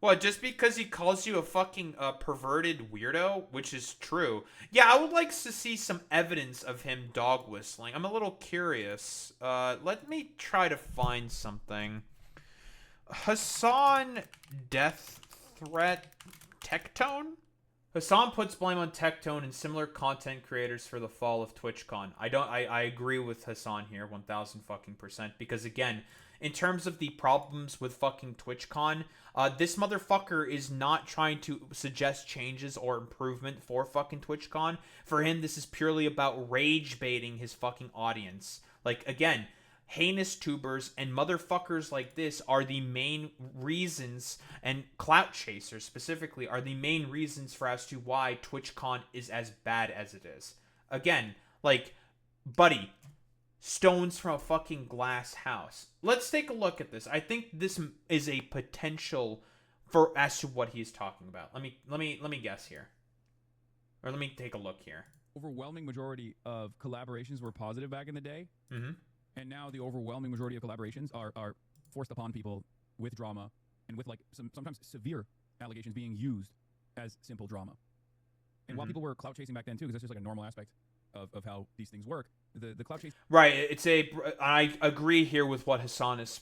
What, just because he calls you a fucking perverted weirdo? Which is true. Yeah, I would like to see some evidence of him dog whistling. I'm a little curious. Let me try to find something. Hassan death threat Tectone? Hassan puts blame on Tectone and similar content creators for the fall of TwitchCon. I agree with Hassan here 1000% because again, in terms of the problems with fucking TwitchCon, this motherfucker is not trying to suggest changes or improvement for fucking TwitchCon. For him, this is purely about rage baiting his fucking audience. Like, again, heinous tubers and motherfuckers like this are the main reasons, and clout chasers specifically are the main reasons for as to why TwitchCon is as bad as it is. Again, like, buddy, stones from a fucking glass house. Let's take a look at this. I think this is a potential for as to what he's talking about. Let me guess here. Or let me take a look here. Overwhelming majority of collaborations were positive back in the day. Mm-hmm. And now the overwhelming majority of collaborations are forced upon people with drama and with like sometimes severe allegations being used as simple drama. And while people were clout chasing back then too, because that's just like a normal aspect of how these things work, the clout chase. Right. I agree here with what Hassan is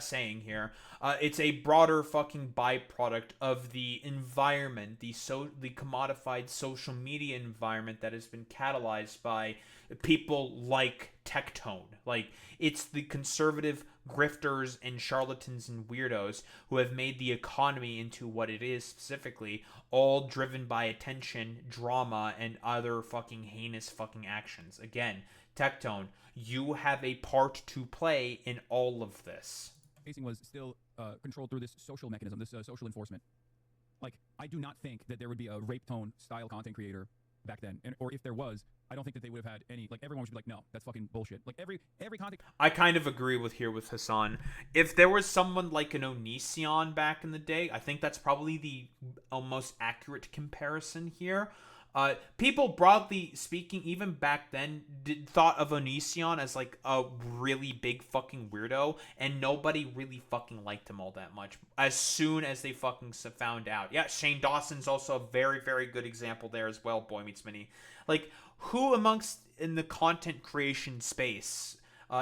saying here. It's a broader fucking byproduct of the environment, the commodified social media environment that has been catalyzed by people like Tectone. Like, it's the conservative grifters and charlatans and weirdos who have made the economy into what it is specifically, all driven by attention, drama, and other fucking heinous fucking actions. Again, Tectone, you have a part to play in all of this. Chasing was still controlled through this social mechanism, this social enforcement. Like, I do not think that there would be a rape tone style content creator back then, or if there was, I don't think that they would have had any, like, everyone would be like, no, that's fucking bullshit. Like, every content. I kind of agree with Hassan. If there was someone like an Onision back in the day, I think that's probably the most accurate comparison here. People, broadly speaking, even back then, thought of Onision as like a really big fucking weirdo, and nobody really fucking liked him all that much as soon as they fucking found out. Yeah, Shane Dawson's also a very, very good example there as well, Boy Meets Mini. Like, who amongst in the content creation space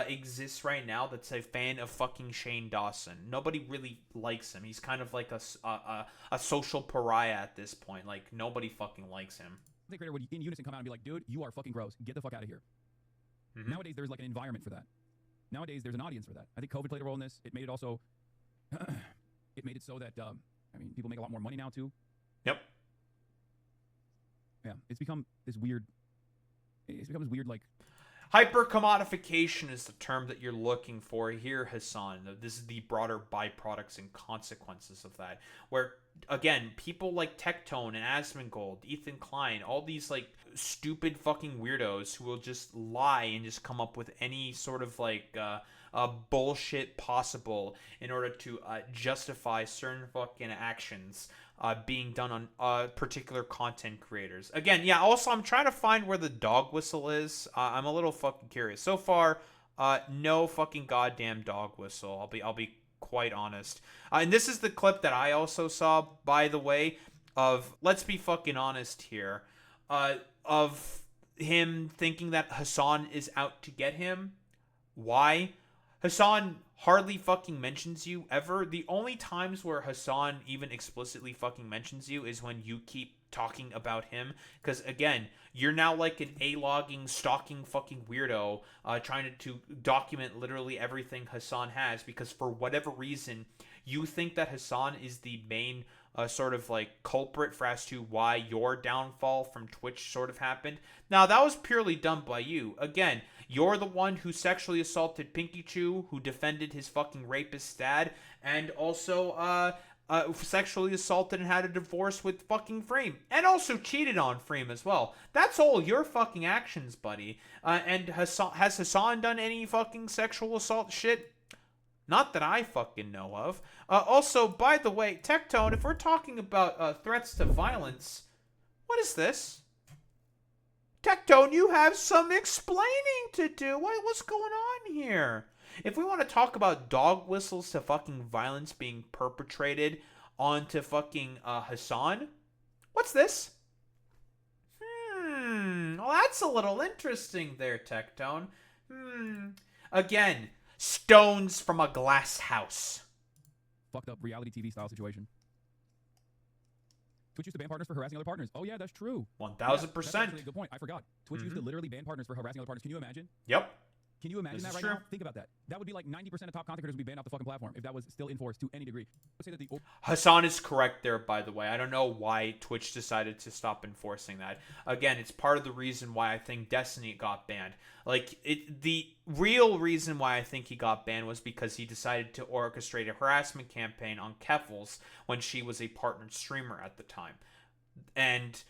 exists right now that's a fan of fucking Shane Dawson? Nobody really likes him. He's kind of like a social pariah at this point. Like, nobody fucking likes him. The creator would in unison come out and be like, dude, you are fucking gross. Get the fuck out of here. Mm-hmm. Nowadays, there's like an environment for that. Nowadays, there's an audience for that. I think COVID played a role in this. It made it also, it made it so that, I mean, people make a lot more money now too. Yep. Yeah, it's become this weird. It's become this weird like. Hyper-commodification is the term that you're looking for here, Hassan. This is the broader byproducts and consequences of that. Where, again, people like Tectone and Asmongold, Ethan Klein, all these, like, stupid fucking weirdos who will just lie and just come up with any sort of, like, bullshit possible in order to justify certain fucking actions being done on particular content creators. Again, yeah, also I'm trying to find where the dog whistle is. I'm a little fucking curious. So far, no fucking goddamn dog whistle. I'll be quite honest. And this is the clip that I also saw, by the way, of, let's be fucking honest here, of him thinking that Hassan is out to get him. Why? Hassan hardly fucking mentions you ever. The only times where Hassan even explicitly fucking mentions you is when you keep talking about him. Because, again, you're now like an A-logging, stalking fucking weirdo trying to document literally everything Hassan has. Because for whatever reason, you think that Hassan is the main sort of like culprit for as to why your downfall from Twitch sort of happened. Now, that was purely done by you. Again, you're the one who sexually assaulted Pinky Chew, who defended his fucking rapist dad, and also sexually assaulted and had a divorce with fucking Frame, and also cheated on Frame as well. That's all your fucking actions, buddy. And has Hassan done any fucking sexual assault shit? Not that I fucking know of. Also, by the way, Tectone, if we're talking about threats to violence, what is this? Tectone, you have some explaining to do. What's going on here? If we want to talk about dog whistles to fucking violence being perpetrated onto fucking Hassan, what's this? Well, that's a little interesting there, Tectone. Again, stones from a glass house. Fucked up reality TV style situation. Twitch used to ban partners for harassing other partners. Oh yeah, that's true. 1000%. That's actually a good point. I forgot. Twitch used to literally ban partners for harassing other partners. Can you imagine? Yep. Can you imagine This that is right true. now? Think about that. That would be like 90% of top content creators would be banned off the fucking platform if that was still enforced to any degree. Let's say that the Hassan is correct there, by the way. I don't know why Twitch decided to stop enforcing that. Again, it's part of the reason why I think Destiny got banned. Like, the real reason why I think he got banned was because he decided to orchestrate a harassment campaign on Keffals when she was a partnered streamer at the time. And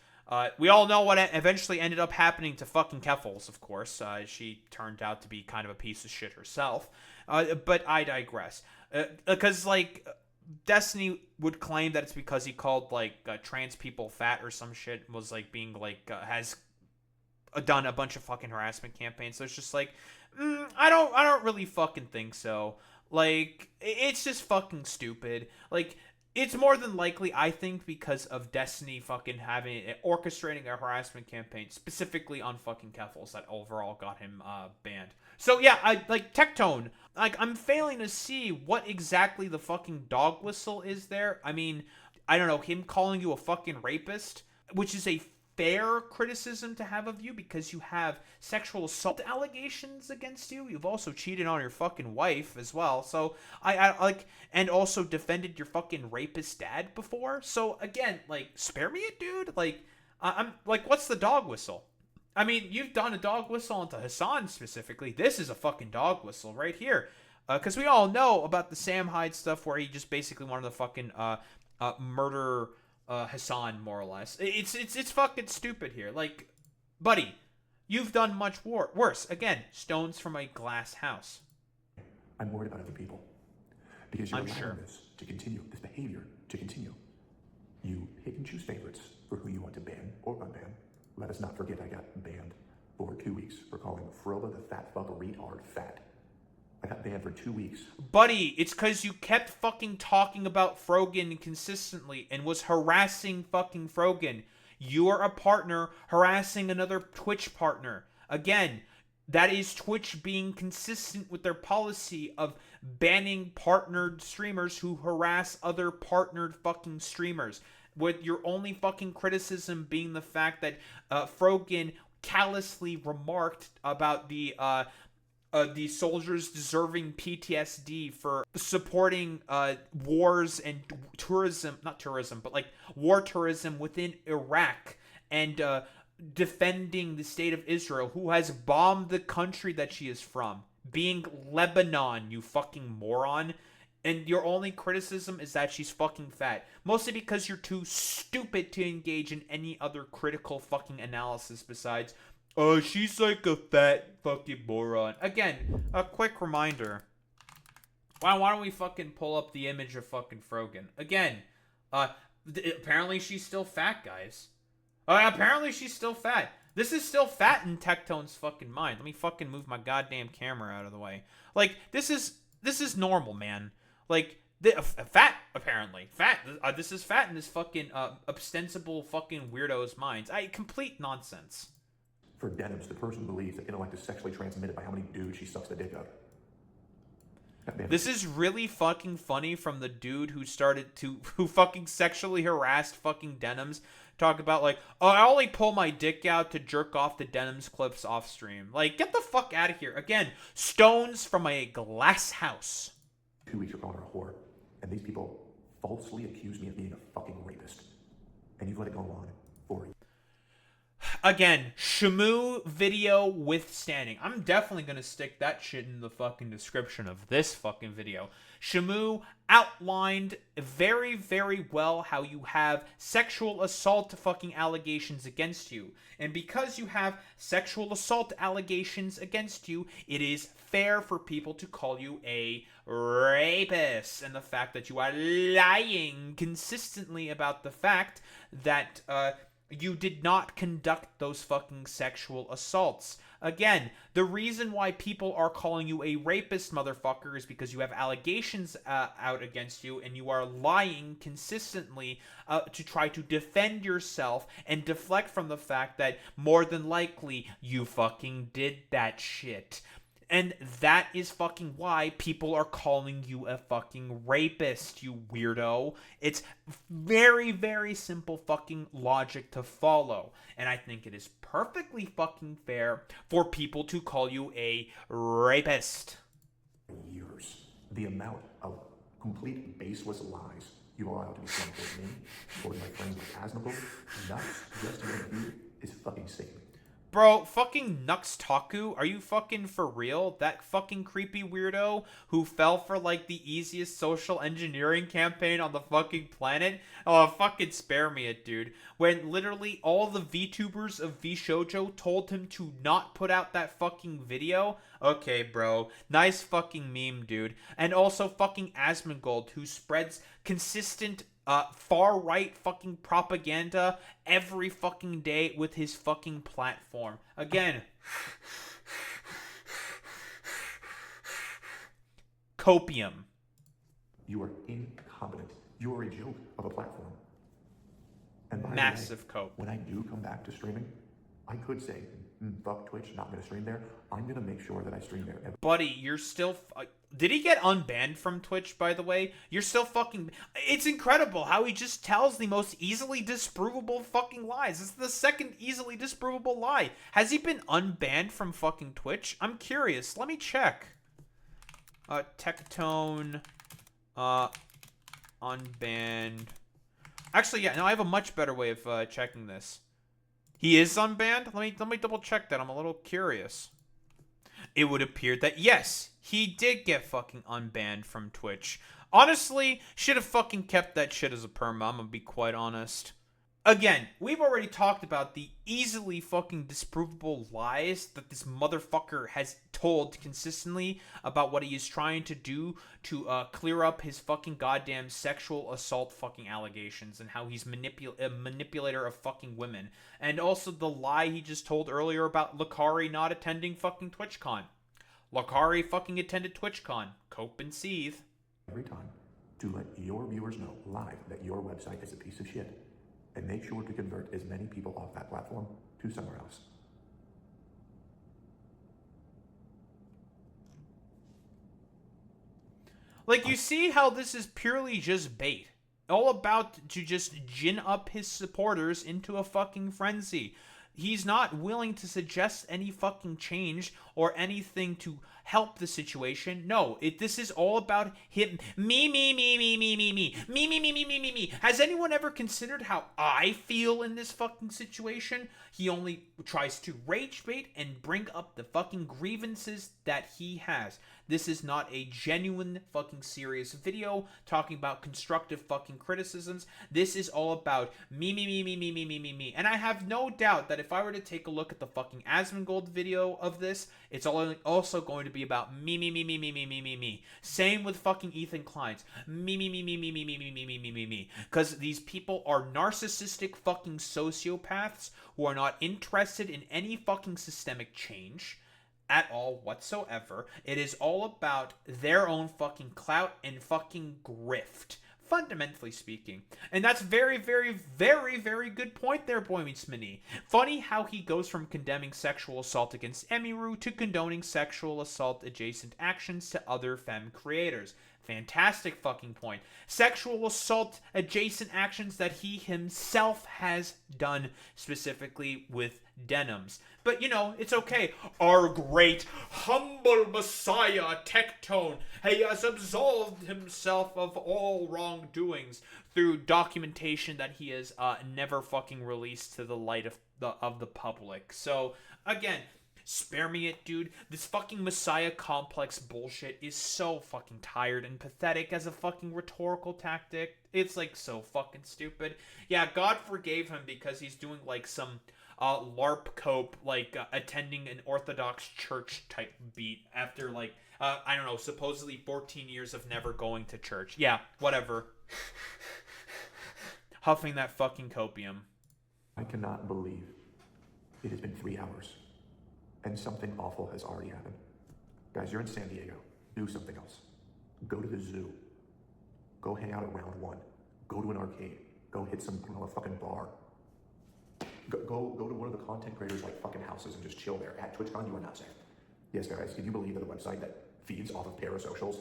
we all know what eventually ended up happening to fucking Keffals, of course. She turned out to be kind of a piece of shit herself. But I digress. Because, like, Destiny would claim that it's because he called, like, trans people fat or some shit. Was, like, being, like, has done a bunch of fucking harassment campaigns. So it's just like, I don't really fucking think so. Like, it's just fucking stupid. Like, it's more than likely, I think, because of Destiny fucking orchestrating a harassment campaign specifically on fucking Keffals that overall got him banned. So yeah, Tectone, like, I'm failing to see what exactly the fucking dog whistle is there. I mean, I don't know, him calling you a fucking rapist, which is a fair criticism to have of you because you have sexual assault allegations against you. You've also cheated on your fucking wife as well. So I like, and also defended your fucking rapist dad before. So again, like, spare me it, dude. Like, I'm like, what's the dog whistle? I mean, you've done a dog whistle onto Hassan specifically. This is a fucking dog whistle right here. Because we all know about the Sam Hyde stuff where he just basically wanted to fucking murder Hassan, more or less. It's fucking stupid here. Like, buddy, you've done much worse. Again, stones from a glass house. I'm worried about other people. Because you're I'm allowing sure. this to continue, this behavior to continue. You pick and choose favorites for who you want to ban or unban. Let us not forget I got banned for 2 weeks for calling Frola the fat fuck retard fat. I got banned for 2 weeks. Buddy, it's because you kept fucking talking about Frogan consistently and was harassing fucking Frogan. You are a partner harassing another Twitch partner. Again, that is Twitch being consistent with their policy of banning partnered streamers who harass other partnered fucking streamers. With your only fucking criticism being the fact that Frogan callously remarked about the soldiers deserving PTSD for supporting wars and tourism, not tourism, but like war tourism within Iraq. and defending the state of Israel, who has bombed the country that she is from, being Lebanon, you fucking moron. And your only criticism is that she's fucking fat. Mostly because you're too stupid to engage in any other critical fucking analysis besides, oh, she's like a fat fucking moron. Again, a quick reminder. Why don't we fucking pull up the image of fucking Frogan? Again, apparently she's still fat, guys. Apparently she's still fat. This is still fat in Tectone's fucking mind. Let me fucking move my goddamn camera out of the way. Like, this is normal, man. Like, fat, apparently. Fat. This is fat in this fucking ostensible fucking weirdo's minds. Complete nonsense. For denims, the person believes that intellect is sexually transmitted by how many dudes she sucks the dick of. This is really fucking funny from the dude who fucking sexually harassed fucking denims. Talk about like, oh, I only pull my dick out to jerk off the denims clips off stream. Like, get the fuck out of here. Again, stones from a glass house. 2 weeks you're calling her a whore, and these people falsely accuse me of being a fucking rapist. And you've let it go on for you. Again, Shamu video withstanding. I'm definitely going to stick that shit in the fucking description of this fucking video. Shamu outlined very, very well how you have sexual assault fucking allegations against you. And because you have sexual assault allegations against you, it is fair for people to call you a rapist. And the fact that you are lying consistently about the fact that, you did not conduct those fucking sexual assaults. Again, the reason why people are calling you a rapist, motherfucker, is because you have allegations out against you and you are lying consistently to try to defend yourself and deflect from the fact that more than likely you fucking did that shit. And that is fucking why people are calling you a fucking rapist, you weirdo. It's very, very simple fucking logic to follow. And I think it is perfectly fucking fair for people to call you a rapist. Years. The amount of complete baseless lies you allow to be sent towards me, towards my friends like Asmongold, nuts, just to make you, is fucking sickening. Bro, fucking Nux Taku, are you fucking for real? That fucking creepy weirdo who fell for, like, the easiest social engineering campaign on the fucking planet? Oh, fucking spare me it, dude. When literally all the VTubers of VShojo told him to not put out that fucking video? Okay, bro. Nice fucking meme, dude. And also fucking Asmongold, who spreads consistent far-right fucking propaganda every fucking day with his fucking platform. Again, copium. You are incompetent. You are a joke of a platform. And by Massive the way, cope. when I do come back to streaming, I could say, fuck Twitch, not going to stream there. I'm going to make sure that I stream there. Buddy, you're still... did he get unbanned from Twitch, by the way? You're still fucking... It's incredible how he just tells the most easily disprovable fucking lies. It's the second easily disprovable lie. Has he been unbanned from fucking Twitch? I'm curious. Let me check. Tectone... unbanned... Actually, yeah, no, I have a much better way of checking this. He is unbanned? Let me double check that. I'm a little curious. It would appear that, yes, he did get fucking unbanned from Twitch. Honestly, should have fucking kept that shit as a perma, I'm gonna be quite honest. Again, we've already talked about the easily fucking disprovable lies that this motherfucker has told consistently about what he is trying to do to clear up his fucking goddamn sexual assault fucking allegations and how he's a manipulator of fucking women. And also the lie he just told earlier about Lakari not attending fucking TwitchCon. Lakari fucking attended TwitchCon. Cope and seethe. Every time to let your viewers know live that your website is a piece of shit. And make sure to convert as many people off that platform to somewhere else. Like, you see how this is purely just bait. All about to just gin up his supporters into a fucking frenzy. He's not willing to suggest any fucking change or anything to help the situation. No, this is all about him. Me. Has anyone ever considered how I feel in this fucking situation? He only tries to rage bait and bring up the fucking grievances that he has. This is not a genuine fucking serious video talking about constructive fucking criticisms. This is all about me. And I have no doubt that if I were to take a look at the fucking Asmongold video of this, it's also going to be about me. Same with fucking Ethan Klein's. Me. Because these people are narcissistic fucking sociopaths who are not interested in any fucking systemic change at all whatsoever. It is all about their own fucking clout and fucking grift, fundamentally speaking. And that's very good point there, Boy Meets Mini. Funny how he goes from condemning sexual assault against Emiru to condoning sexual assault adjacent actions to other femme creators. Fantastic fucking point. Sexual assault adjacent actions that he himself has done, specifically with denims. But, you know, it's okay. Our great, humble messiah, Tectone, he has absolved himself of all wrongdoings through documentation that he has never fucking released to the light of the public. So, again, spare me it, dude. This fucking messiah complex bullshit is so fucking tired and pathetic as a fucking rhetorical tactic. It's, like, so fucking stupid. Yeah, God forgave him because he's doing, like, some LARP cope, like, attending an Orthodox church type beat after, like, I don't know, supposedly 14 years of never going to church. Yeah, whatever. Huffing that fucking copium. I cannot believe it has been 3 hours and something awful has already happened. Guys, you're in San Diego. Do something else. Go to the zoo. Go hang out at Round 1. Go to an arcade. Go hit some fucking bar. Go to one of the content creators like fucking houses and just chill there. At Twitchcon, you are not safe. Yes, guys, can you believe that a website that feeds off of parasocials,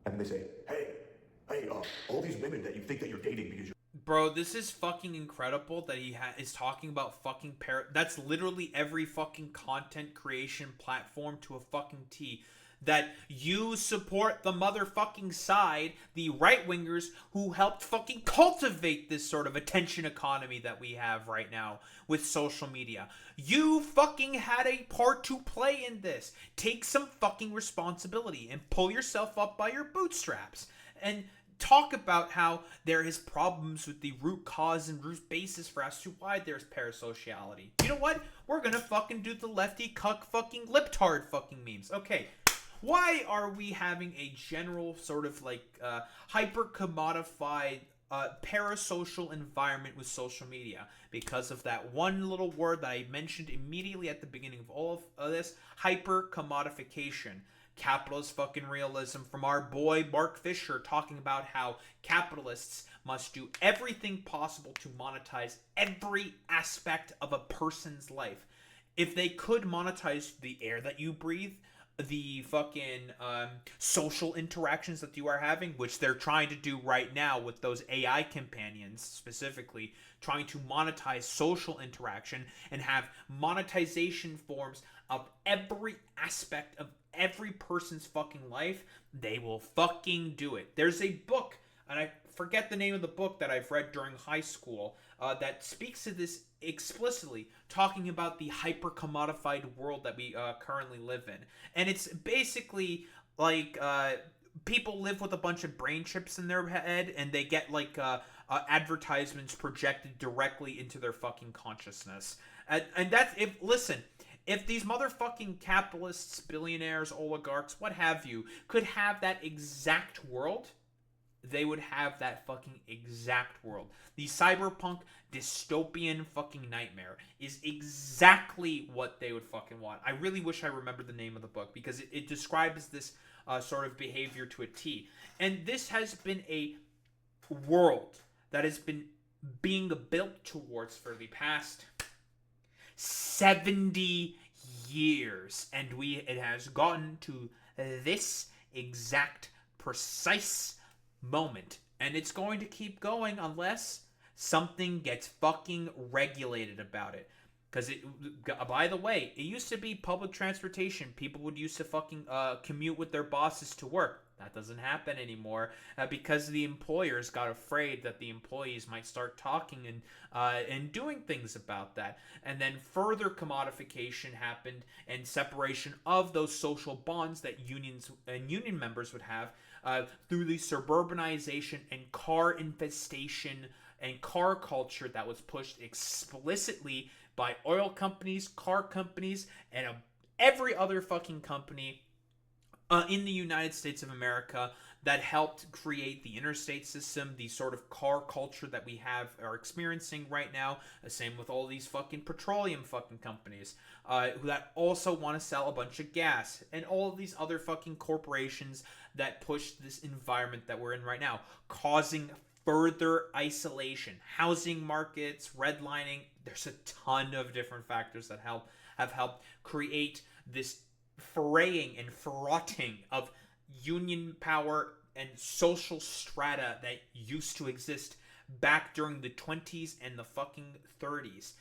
and then they say, hey, all these women that you think that you're dating because you're... Bro, this is fucking incredible that he is talking about fucking that's literally every fucking content creation platform to a fucking T. That you support the motherfucking side, the right-wingers who helped fucking cultivate this sort of attention economy that we have right now with social media. You fucking had a part to play in this. Take some fucking responsibility and pull yourself up by your bootstraps. And talk about how there is problems with the root cause and root basis for as to why there's parasociality. You know what? We're gonna fucking do the lefty cuck fucking liptard fucking memes. Okay. Why are we having a general sort of like hyper-commodified parasocial environment with social media? Because of that one little word that I mentioned immediately at the beginning of all of this, hyper-commodification. Capitalist fucking realism from our boy Mark Fisher talking about how capitalists must do everything possible to monetize every aspect of a person's life. If they could monetize the air that you breathe, the fucking social interactions that you are having, which they're trying to do right now with those AI companions, specifically trying to monetize social interaction and have monetization forms of every aspect of every person's fucking life, they will fucking do it. There's a book, and I forget the name of the book that I've read during high school, that speaks to this explicitly, talking about the hyper-commodified world that we currently live in. And it's basically like people live with a bunch of brain chips in their head, and they get like advertisements projected directly into their fucking consciousness. And that's, if these motherfucking capitalists, billionaires, oligarchs, what have you, could have that exact world, they would have that fucking exact world. The cyberpunk dystopian fucking nightmare is exactly what they would fucking want. I really wish I remembered the name of the book, because it describes this sort of behavior to a T. And this has been a world that has been being built towards for the past 70 years, and it has gotten to this exact precise moment, and it's going to keep going unless something gets fucking regulated about it. Because by the way, it used to be public transportation. People would used to fucking commute with their bosses to work. That doesn't happen anymore because the employers got afraid that the employees might start talking and doing things about that. And then further commodification happened and separation of those social bonds that unions and union members would have through the suburbanization and car infestation and car culture that was pushed explicitly by oil companies, car companies, and every other fucking company in the United States of America that helped create the interstate system, the sort of car culture that we are experiencing right now. Same with all these fucking petroleum fucking companies that also want to sell a bunch of gas, and all of these other fucking corporations that push this environment that we're in right now, causing further isolation, housing markets, redlining. There's a ton of different factors that have helped create this fraying and fraughting of union power and social strata that used to exist back during the 20s and the fucking 30s.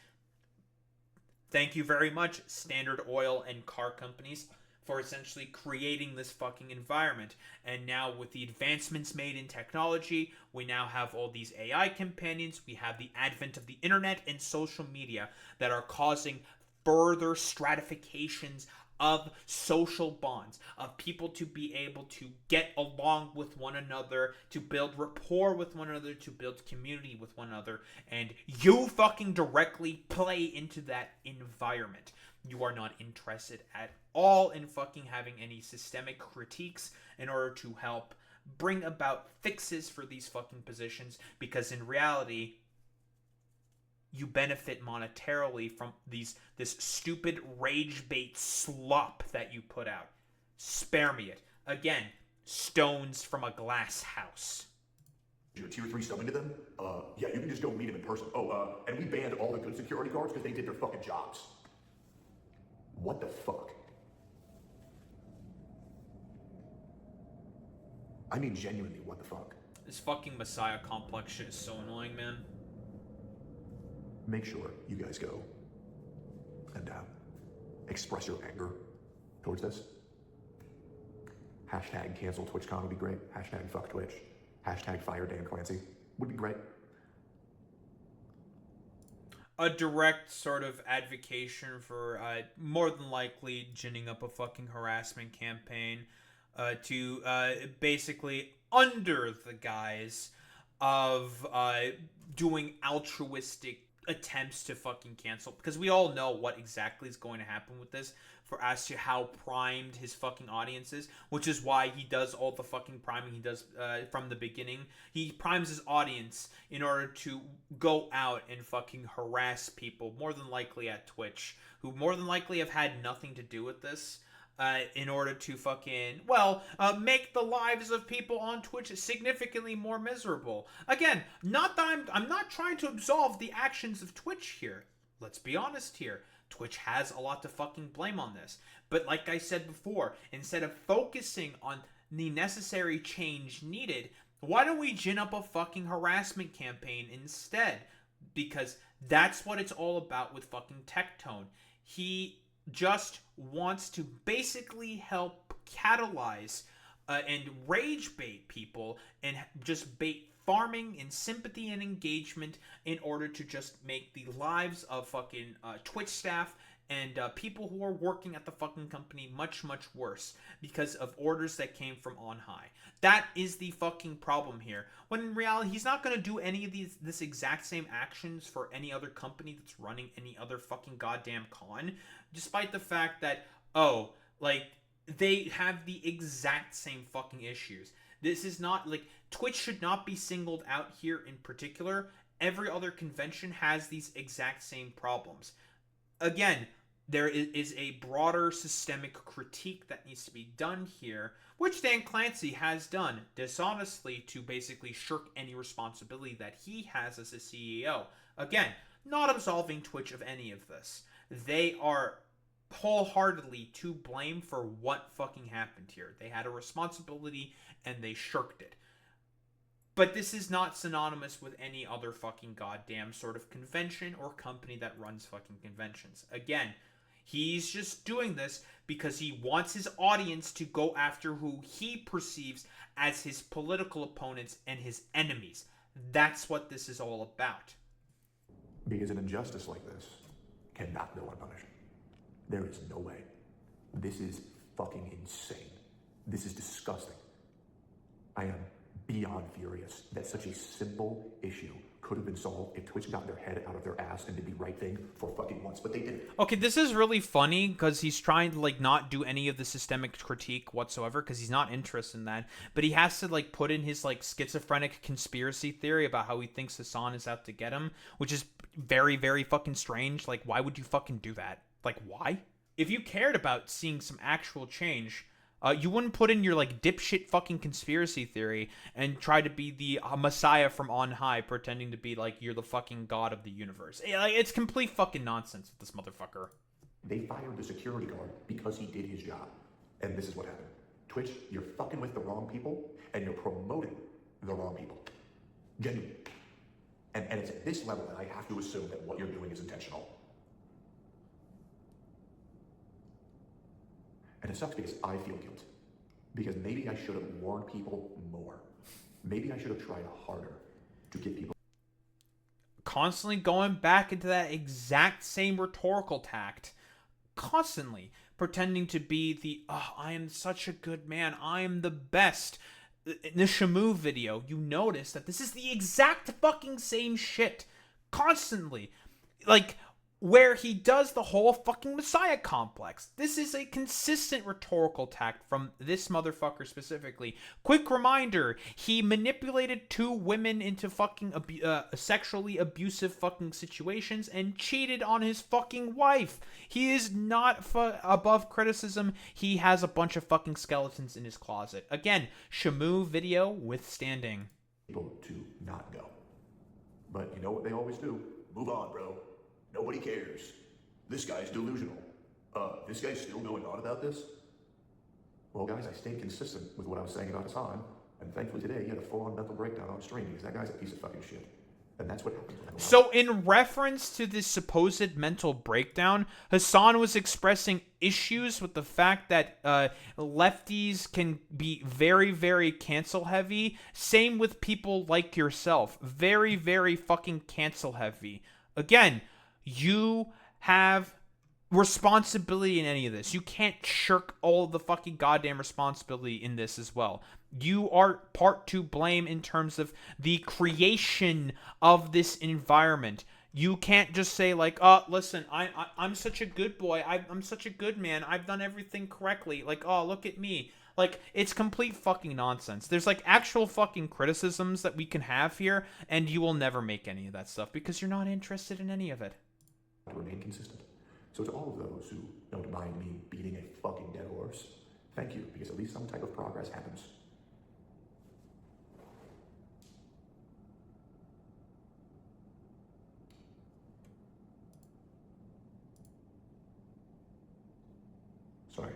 Thank you very much, Standard Oil and car companies, for essentially creating this fucking environment. And now with the advancements made in technology, we now have all these AI companions, we have the advent of the internet and social media that are causing further stratifications of social bonds, of people to be able to get along with one another, to build rapport with one another, to build community with one another, and you fucking directly play into that environment. You are not interested at all in fucking having any systemic critiques in order to help bring about fixes for these fucking positions, because in reality, you benefit monetarily from this stupid Ragebait slop that you put out. Spare me it. Again, stones from a glass house. You're tier 3 summoning to them? Yeah, you can just go meet them in person. And we banned all the good security guards because they did their fucking jobs. What the fuck? I mean, genuinely, what the fuck? This fucking Messiah complex shit is so annoying, man. Make sure you guys go and express your anger towards this. Hashtag cancel TwitchCon would be great. Hashtag fuck Twitch. Hashtag fire Dan Clancy would be great. A direct sort of advocation for more than likely ginning up a fucking harassment campaign to basically, under the guise of doing altruistic attempts to fucking cancel, because we all know what exactly is going to happen with this, for as to how primed his fucking audience is, which is why he does all the fucking priming he does from the beginning. He primes his audience in order to go out and fucking harass people, more than likely at Twitch, who more than likely have had nothing to do with this, in order to fucking, make the lives of people on Twitch significantly more miserable. Again, not that I'm not trying to absolve the actions of Twitch here. Let's be honest here. Twitch has a lot to fucking blame on this. But like I said before, instead of focusing on the necessary change needed, why don't we gin up a fucking harassment campaign instead? Because that's what it's all about with fucking Tectone. He just wants to basically help catalyze and rage bait people and just bait farming and sympathy and engagement in order to just make the lives of fucking Twitch staff and people who are working at the fucking company much, much worse because of orders that came from on high. That is the fucking problem here. When in reality, he's not going to do any of this exact same actions for any other company that's running any other fucking goddamn con, despite the fact that, they have the exact same fucking issues. This is not, Twitch should not be singled out here in particular. Every other convention has these exact same problems. Again, there is a broader systemic critique that needs to be done here, which Dan Clancy has done dishonestly to basically shirk any responsibility that he has as a CEO. Again, not absolving Twitch of any of this. They are wholeheartedly to blame for what fucking happened here. They had a responsibility and they shirked it. But this is not synonymous with any other fucking goddamn sort of convention or company that runs fucking conventions. Again, he's just doing this because he wants his audience to go after who he perceives as his political opponents and his enemies. That's what this is all about. Because an injustice like this cannot go unpunished. There is no way. This is fucking insane. This is disgusting. I am beyond furious that such a simple issue could have been solved if Twitch got their head out of their ass and did the right thing for fucking once, but they didn't. Okay, this is really funny because he's trying to like not do any of the systemic critique whatsoever because he's not interested in that, but he has to like put in his like schizophrenic conspiracy theory about how he thinks Hassan is out to get him, which is very, very fucking strange. Like, why would you fucking do that? Like, why? If you cared about seeing some actual change, you wouldn't put in your like dipshit fucking conspiracy theory and try to be the messiah from on high, pretending to be like you're the fucking god of the universe. Like, it's complete fucking nonsense with this motherfucker. They fired the security guard because he did his job. And this is what happened. Twitch, you're fucking with the wrong people and you're promoting the wrong people. Genuinely. And it's at this level that I have to assume that what you're doing is intentional. And it sucks because I feel guilt. Because maybe I should have warned people more. Maybe I should have tried harder to get people... Constantly going back into that exact same rhetorical tact. Constantly pretending to be the, I am such a good man, I am the best. In the Shamu video, you notice that this is the exact fucking same shit. Constantly. Like, where he does the whole fucking Messiah complex. This is a consistent rhetorical tact from this motherfucker specifically. Quick reminder, he manipulated 2 women into fucking sexually abusive fucking situations and cheated on his fucking wife. He is not above criticism. He has a bunch of fucking skeletons in his closet. Again, Shamu video withstanding. People to not go. But you know what they always do? Move on, bro. Nobody cares. This guy's delusional. This guy's still going on about this? Well, guys, I stayed consistent with what I was saying about Hassan, and thankfully today he had a full-on mental breakdown on stream because that guy's a piece of fucking shit. And that's what happens when So in reference to this supposed mental breakdown, Hassan was expressing issues with the fact that lefties can be very, very cancel heavy. Same with people like yourself. Very, very fucking cancel heavy. Again, you have responsibility in any of this. You can't shirk all the fucking goddamn responsibility in this as well. You are part to blame in terms of the creation of this environment. You can't just say like, listen, I'm such a good boy. I'm such a good man. I've done everything correctly. Like, oh, look at me. Like, it's complete fucking nonsense. There's like actual fucking criticisms that we can have here, and you will never make any of that stuff because you're not interested in any of it. to remain consistent. So to all of those who don't mind me beating a fucking dead horse, thank you, because at least some type of progress happens. Sorry.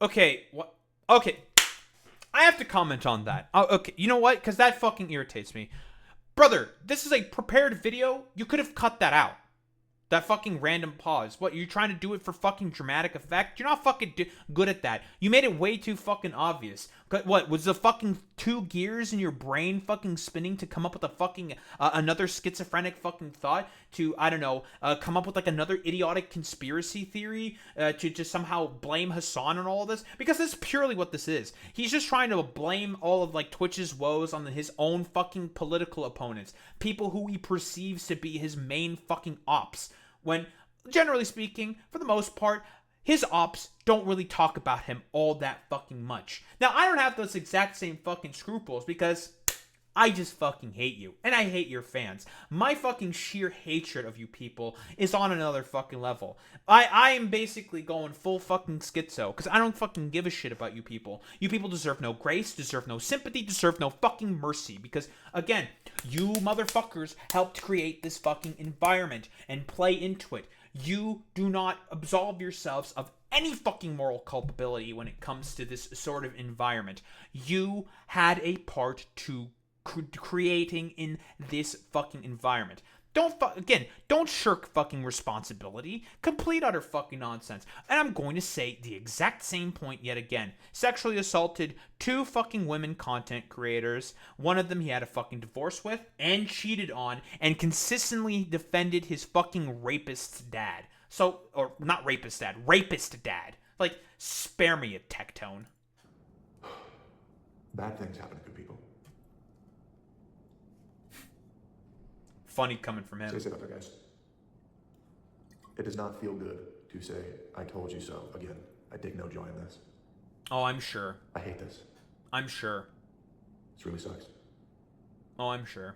Okay, what? Okay. I have to comment on that. Okay, you know what? Because that fucking irritates me. Brother, this is a prepared video. You could have cut that out. That fucking random pause. What, you're trying to do it for fucking dramatic effect? You're not fucking good at that. You made it way too fucking obvious. What, was the fucking 2 gears in your brain fucking spinning to come up with a fucking, another schizophrenic fucking thought? To, I don't know, come up with like another idiotic conspiracy theory? To just somehow blame Hassan on all of this? Because that's purely what this is. He's just trying to blame all of like Twitch's woes on his own fucking political opponents. People who he perceives to be his main fucking ops. When, generally speaking, for the most part, his ops don't really talk about him all that fucking much. Now, I don't have those exact same fucking scruples because I just fucking hate you. And I hate your fans. My fucking sheer hatred of you people is on another fucking level. I am basically going full fucking schizo because I don't fucking give a shit about you people. You people deserve no grace, deserve no sympathy, deserve no fucking mercy because, again, you motherfuckers helped create this fucking environment and play into it. You do not absolve yourselves of any fucking moral culpability when it comes to this sort of environment. You had a part to creating in this fucking environment. Don't shirk fucking responsibility. Complete utter fucking nonsense. And I'm going to say the exact same point yet again. Sexually assaulted 2 fucking women content creators. One of them he had a fucking divorce with and cheated on, and consistently defended his fucking rapist's dad. So, or not rapist dad, rapist dad. Like, spare me a Tectone. Bad things happen to good people. Funny coming from him. Say it up there, guys. It does not feel good to say, I told you so. Again, I take no joy in this. Oh, I'm sure. I hate this. I'm sure. This really sucks. Oh, I'm sure.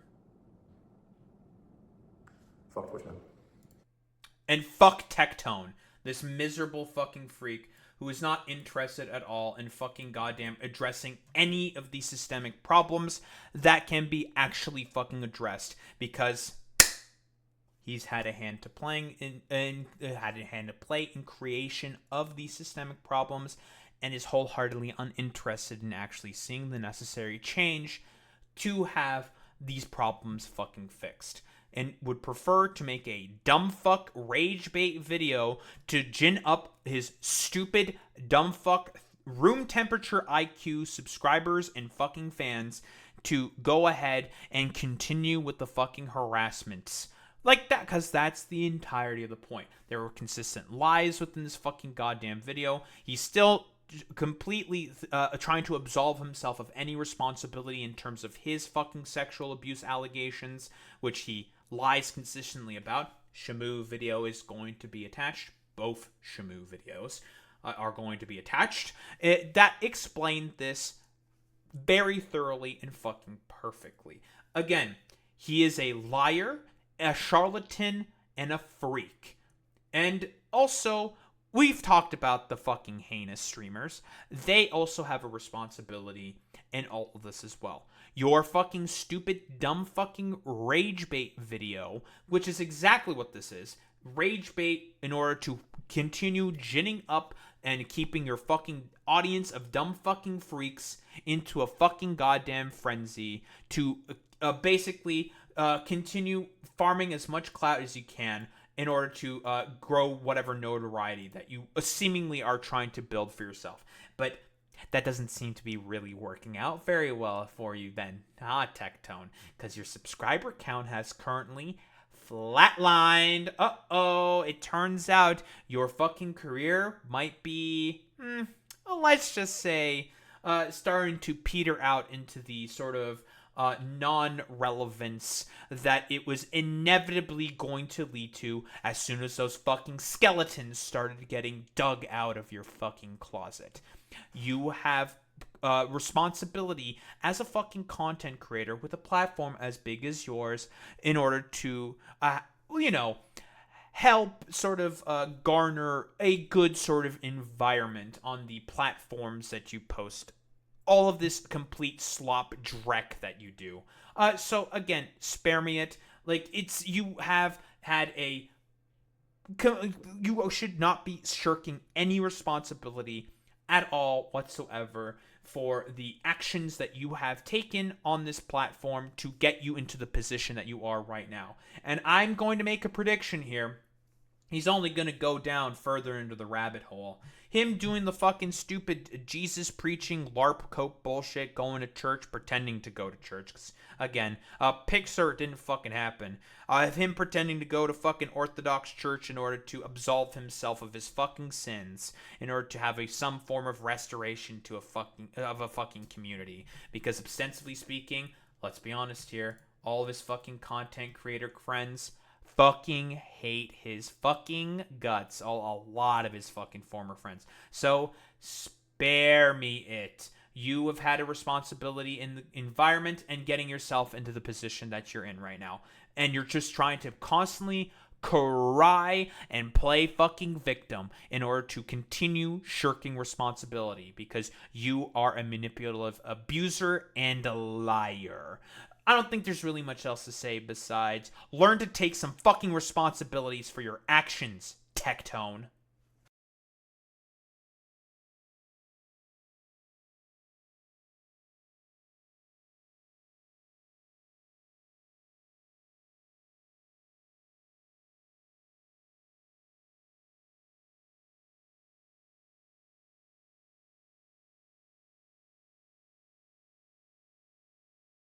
Fuck Twitchman. And fuck Tectone, this miserable fucking freak who is not interested at all in fucking goddamn addressing any of these systemic problems that can be actually fucking addressed, because he's had a hand to play in creation of these systemic problems, and is wholeheartedly uninterested in actually seeing the necessary change to have these problems fucking fixed, and would prefer to make a dumb fuck rage bait video to gin up his stupid dumb fuck room temperature IQ subscribers and fucking fans to go ahead and continue with the fucking harassments like that, because that's the entirety of the point. There were consistent lies within this fucking goddamn video. He's still completely trying to absolve himself of any responsibility in terms of his fucking sexual abuse allegations, which he lies consistently about. Shamu video is going to be attached. Both Shamu videos are going to be attached. That explained this very thoroughly and fucking perfectly. Again, he is a liar, a charlatan, and a freak. And also, we've talked about the fucking heinous streamers. They also have a responsibility in all of this as well. Your fucking stupid, dumb fucking rage bait video, which is exactly what this is. Rage bait in order to continue ginning up and keeping your fucking audience of dumb fucking freaks into a fucking goddamn frenzy to basically continue farming as much clout as you can in order to grow whatever notoriety that you seemingly are trying to build for yourself. But that doesn't seem to be really working out very well for you then, Tectone? Because your subscriber count has currently flatlined. Uh-oh, it turns out your fucking career might be, let's just say, starting to peter out into the sort of non-relevance that it was inevitably going to lead to as soon as those fucking skeletons started getting dug out of your fucking closet. You have responsibility as a fucking content creator with a platform as big as yours in order to, help sort of garner a good sort of environment on the platforms that you post all of this complete slop dreck that you do. So again, spare me it. Like, you have had you should not be shirking any responsibility at all whatsoever for the actions that you have taken on this platform to get you into the position that you are right now. And I'm going to make a prediction here. He's only going to go down further into the rabbit hole. Him doing the fucking stupid Jesus preaching LARP cope bullshit, going to church, pretending to go to church. 'Cause, again, Pixar didn't fucking happen. Him pretending to go to fucking Orthodox church in order to absolve himself of his fucking sins, in order to have some form of restoration to a fucking community. Because ostensibly speaking, let's be honest here, all of his fucking content creator friends fucking hate his fucking guts. A lot of his fucking former friends. So, spare me it. You have had a responsibility in the environment and getting yourself into the position that you're in right now. And you're just trying to constantly cry and play fucking victim in order to continue shirking responsibility, because you are a manipulative abuser and a liar. I don't think there's really much else to say besides learn to take some fucking responsibilities for your actions, Tectone.